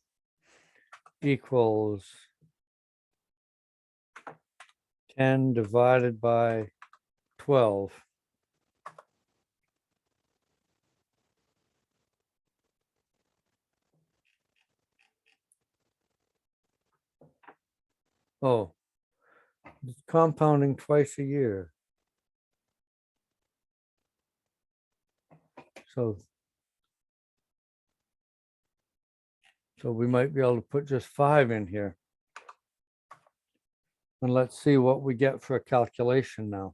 S1: equals 10 divided by 12. Oh, it's compounding twice a year. So we might be able to put just 5 in here. And let's see what we get for a calculation now.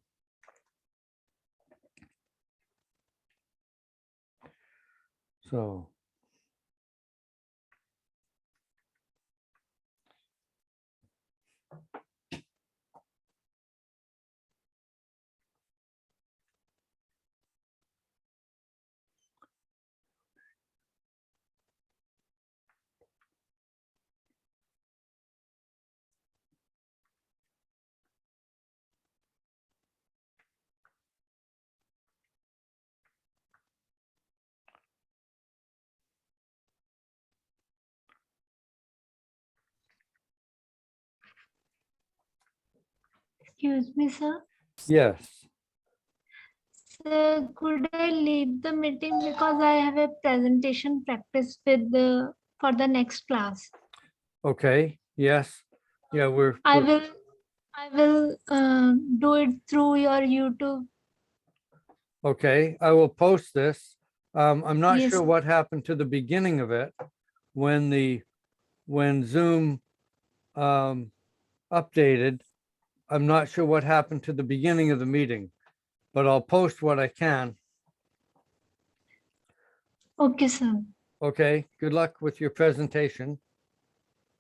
S1: So
S3: Excuse me, sir.
S1: yes,
S3: So could I leave the meeting because I have a presentation practice with the for the next class.
S1: okay, yes. Yeah,
S3: I will do it through your YouTube.
S1: okay, I will post this. I'm not
S3: Yes.
S1: sure what happened to the beginning of it when Zoom updated. I'm not sure what happened to the beginning of the meeting, but I'll post what I can.
S3: Okay, sir.
S1: Okay, good luck with your presentation.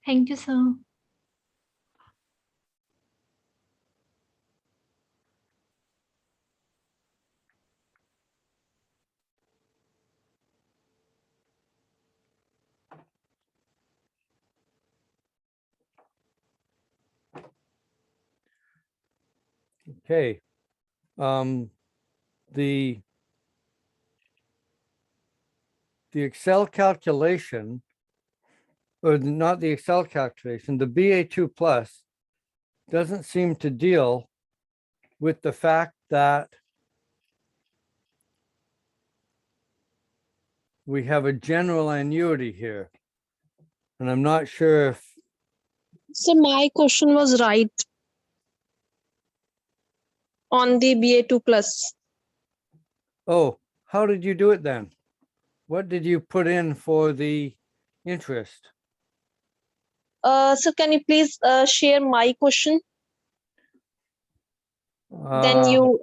S3: Thank you, sir.
S1: Okay. The Excel calculation, or not the Excel calculation, the BA2 plus doesn't seem to deal with the fact that we have a general annuity here. And I'm not sure if,
S4: So my question was right on the BA2 plus.
S1: oh, how did you do it then? What did you put in for the interest?
S4: So can you please share my question? Then you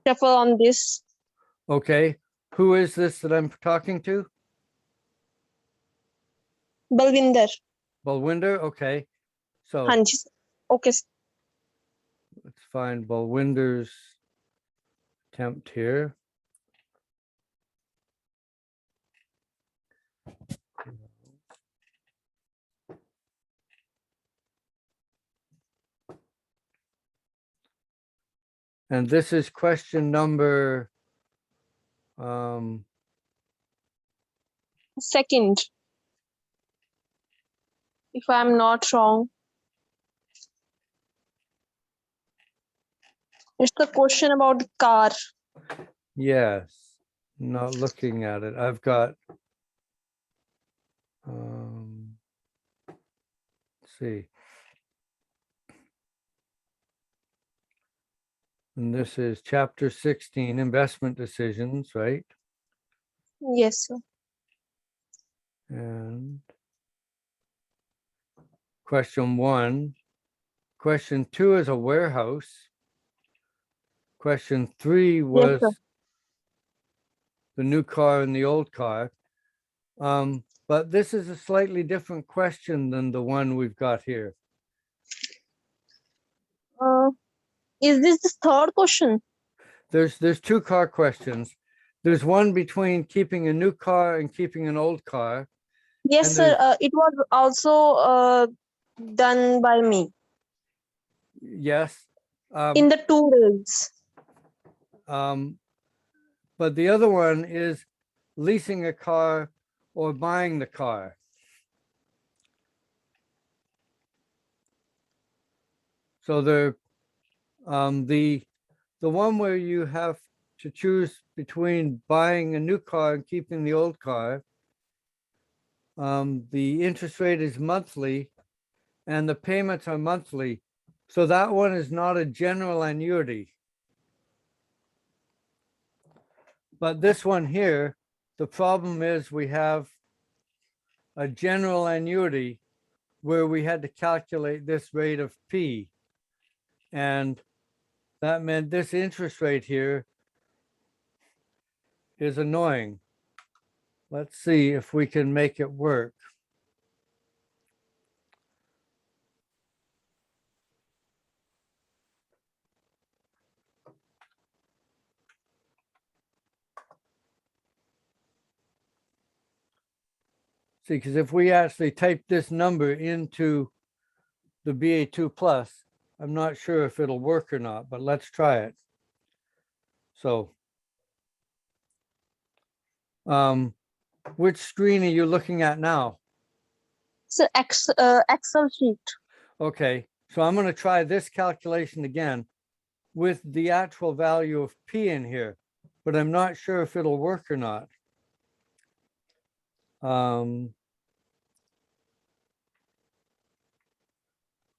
S4: shuffle on this.
S1: Okay, who is this that I'm talking to?
S4: Balvinder.
S1: Balwinder, okay. So
S4: हाँ जी sir. Okay. sir.
S1: let's find Balwinder's attempt here. And this is question number,
S4: Second, if I'm not wrong, it's the question about the car.
S1: yes, not looking at it. I've got, let's see. And this is chapter 16, investment decisions, right?
S4: Yes, sir.
S1: And question 1. Question 2 is a warehouse. Question 3 was
S4: sir.
S1: the new car and the old car. But this is a slightly different question than the one we've got here.
S4: Is this the third question?
S1: There's 2 car questions. There's one between keeping a new car and keeping an old car.
S4: Yes,
S1: And
S4: sir. It was also done by me
S1: Yes.
S4: in the 2 ways.
S1: But the other one is leasing a car or buying the car. So the one where you have to choose between buying a new car and keeping the old car, the interest rate is monthly and the payments are monthly. So that one is not a general annuity. But this one here, the problem is we have a general annuity where we had to calculate this rate of P. And that meant this interest rate here is annoying. Let's see if we can make it work. See, because if we actually type this number into the BA2 plus, I'm not sure if it'll work or not, but let's try it. So, which screen are you looking at now?
S4: So Excel sheet.
S1: Okay, so I'm going to try this calculation again with the actual value of P in here, but I'm not sure if it'll work or not.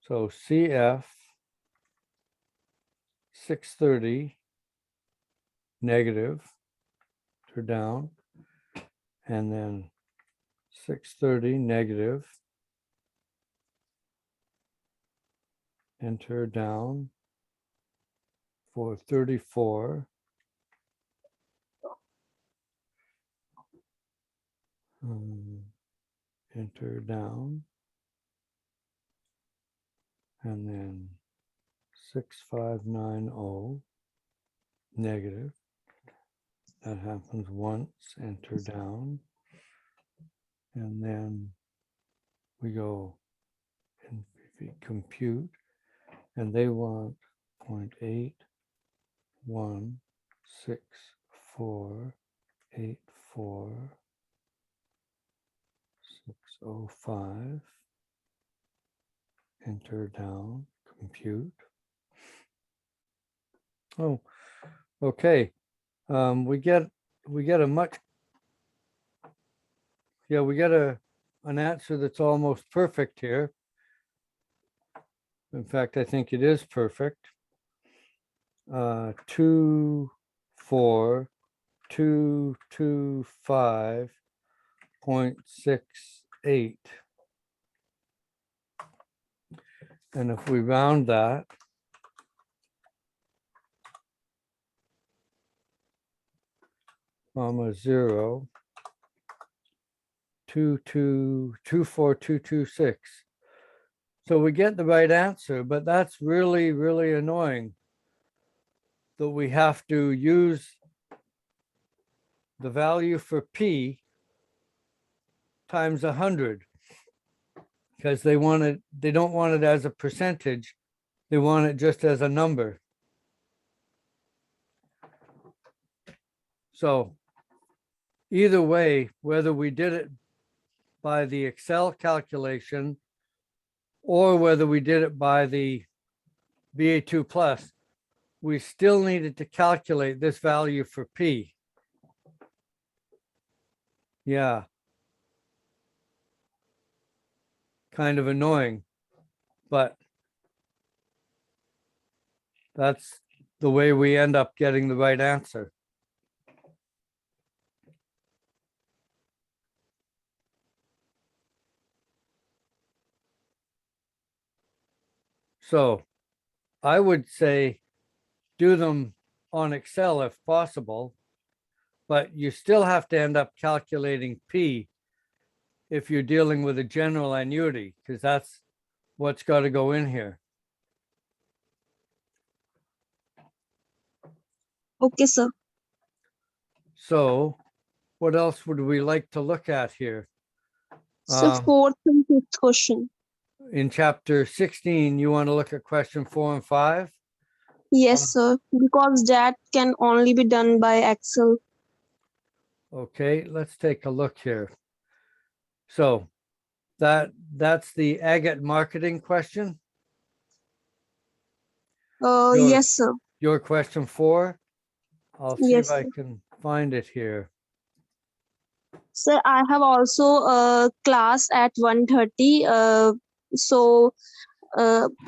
S1: So CF 630 negative, enter down, and then 630 negative, enter down for 34. Enter down. And then 6590 negative. That happens once, enter down. And then we go and compute, and they want 0.816484 enter down, compute. Oh, okay. We get a much, yeah, we get an answer that's almost perfect here. In fact, I think it is perfect. 24225.68. And if we round that, comma 0, 2424226. So we get the right answer, but that's really, really annoying that we have to use the value for P times 100 because they don't want it as a percentage. They want it just as a number. So either way, whether we did it by the Excel calculation or whether we did it by the BA2 plus, we still needed to calculate this value for P. Yeah. Kind of annoying, but that's the way we end up getting the right answer. So I would say do them on Excel if possible, but you still have to end up calculating P if you're dealing with a general annuity, because that's what's got to go in here.
S4: Okay, sir.
S1: So what else would we like to look at here?
S4: So fourth and fifth question.
S1: In chapter 16, you want to look at question 4 and 5?
S4: Yes, sir. Because that can only be done by Excel.
S1: Okay, let's take a look here. So that's the agate marketing question. Your-
S4: Yes, sir.
S1: Your question 4. I'll see
S4: Yes,
S1: if I
S4: sir.
S1: can find it here.
S4: Sir, I have also a class at 1:30. So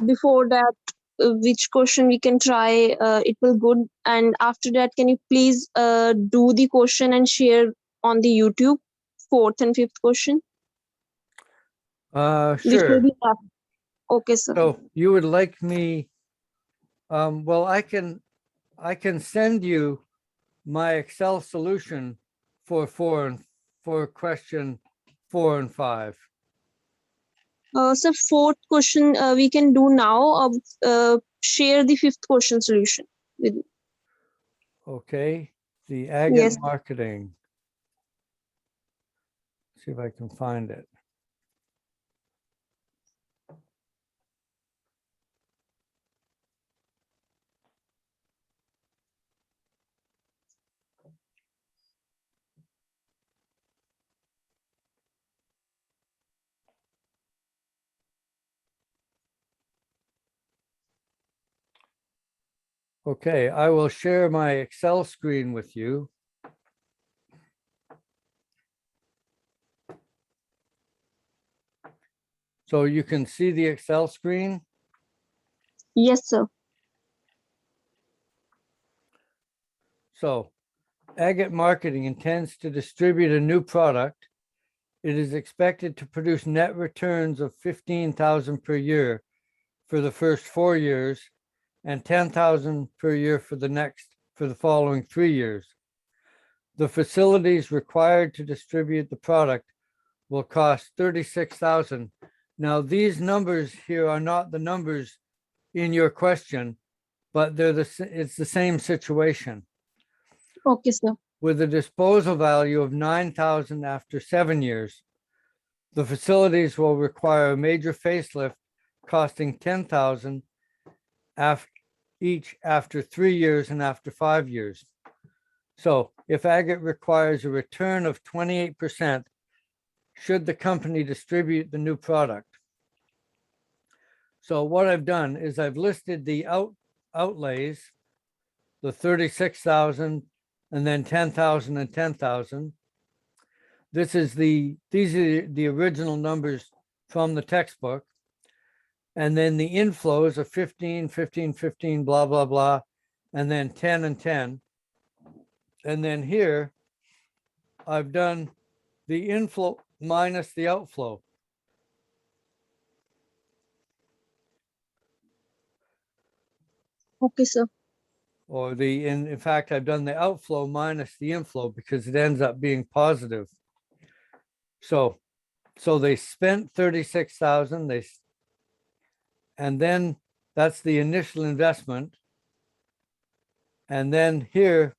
S4: before that, which question we can try. It will good. And after that, can you please do the question and share on the YouTube, fourth and fifth question, which will
S1: Sure.
S4: be up. Okay, sir.
S1: So you would like me, well, I can send you my Excel solution for question 4 and 5.
S4: So fourth question we can do now. Share the fifth question solution with me.
S1: Okay, the ag
S4: Yes.
S1: and marketing. See if I can find it. Okay, I will share my Excel screen with you. So you can see the Excel screen.
S4: Yes, sir.
S1: So Agate Marketing intends to distribute a new product. It is expected to produce net returns of 15,000 per year for the first 4 years and 10,000 per year for the following 3 years. The facilities required to distribute the product will cost 36,000. Now, these numbers here are not the numbers in your question, but it's the same situation.
S4: Okay, sir.
S1: With a disposal value of 9,000 after 7 years. The facilities will require a major facelift costing 10,000 each after 3 years and after 5 years. So if Agate requires a return of 28%, should the company distribute the new product? So what I've done is I've listed the outlays, the 36,000 and then 10,000 and 10,000. These are the original numbers from the textbook. And then the inflows of 15, 15, 15, blah, blah, blah, and then 10 and 10. And then here, I've done the inflow minus the outflow.
S4: Okay, sir.
S1: Or in fact, I've done the outflow minus the inflow because it ends up being positive. So they spent 36,000, and then that's the initial investment. And then here,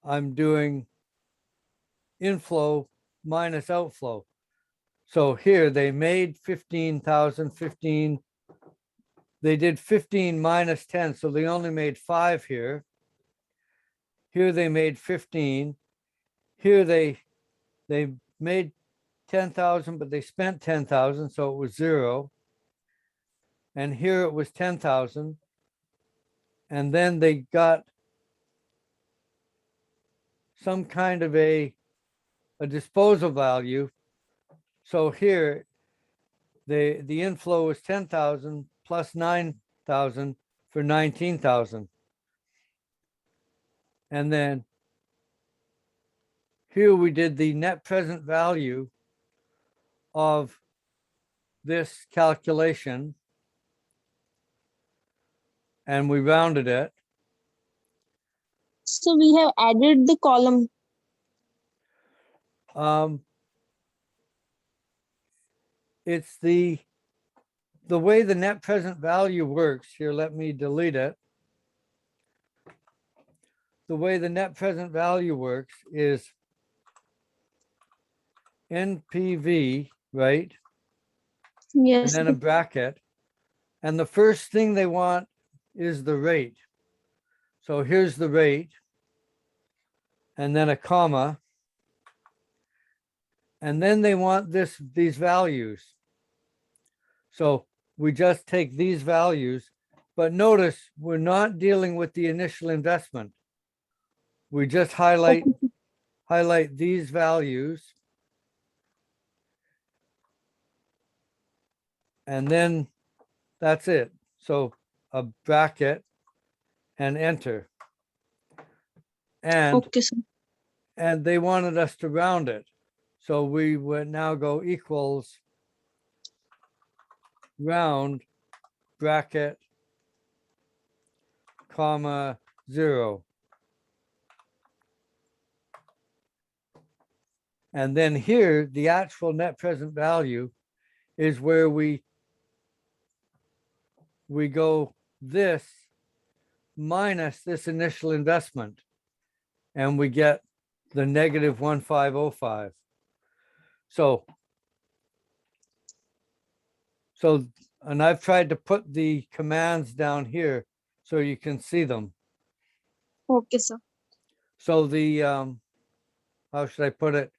S1: I'm doing inflow minus outflow. So here they made 15,000, 15. They did 15 minus 10, so they only made 5 here. Here they made 15. Here they made 10,000, but they spent 10,000, so it was 0. And here it was 10,000. And then they got some kind of a disposal value. So here, the inflow was 10,000 plus 9,000 for 19,000. And then here we did the net present value of this calculation, and we rounded it.
S4: So we have added the column.
S1: It's the way the net present value works here. Let me delete it. The way the net present value works is NPV, right?
S4: Yes.
S1: And then a bracket. And the first thing they want is the rate. So here's the rate. And then a comma. And then they want these values. So we just take these values, but notice we're not dealing with the initial investment. We just highlight these values. And then That's it. So a bracket and enter. And
S4: Okay, sir.
S1: and they wanted us to round it. So we would now go equals round bracket comma 0. And then here, the actual net present value is where we go this minus this initial investment. And we get the negative 1505. So, and I've tried to put the commands down here so you can see them.
S4: Okay, sir.
S1: So the, how should I put it?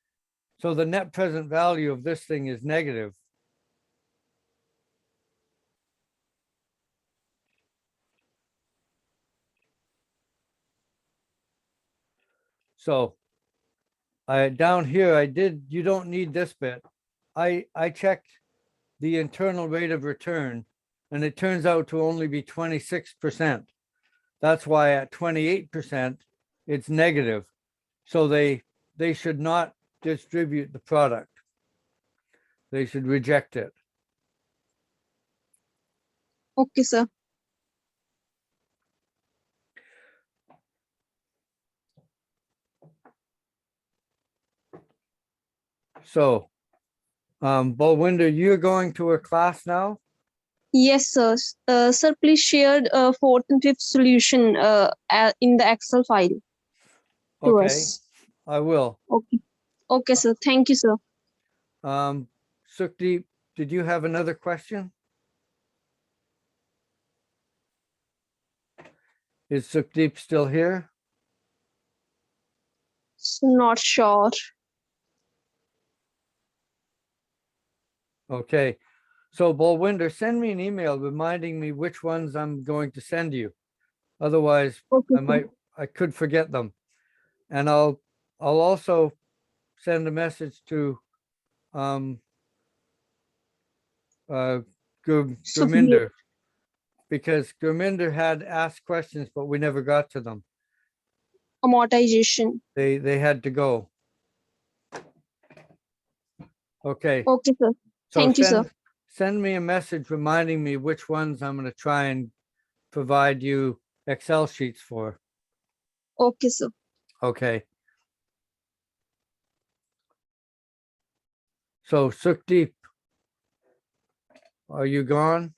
S1: So the net present value of this thing is negative. So down here, you don't need this bit. I checked the internal rate of return and it turns out to only be 26%. That's why at 28%, it's negative. So they should not distribute the product. They should reject it.
S4: Okay, sir.
S1: So, Balwinder, you're going to a class now?
S4: Yes, sir. Sir, please share fourth and fifth solution in the Excel file to
S1: Okay,
S4: us.
S1: I will.
S4: Okay. Okay, sir. Thank you, sir.
S1: Sukhdeep, did you have another question? Is Sukhdeep still here?
S4: Not sure.
S1: Okay, so Balwinder, send me an email reminding me which ones I'm going to send you. Otherwise,
S4: Okay, sir.
S1: I could forget them. And I'll also send a message to Gurminder, because Gurminder had asked questions, but we never got to them.
S4: Amortization.
S1: They had to go. Okay.
S4: Okay, sir.
S1: So
S4: Thank you, sir.
S1: send me a message reminding me which ones I'm going to try and provide you Excel sheets for.
S4: Okay, sir.
S1: Okay. So Sukhdeep, are you gone?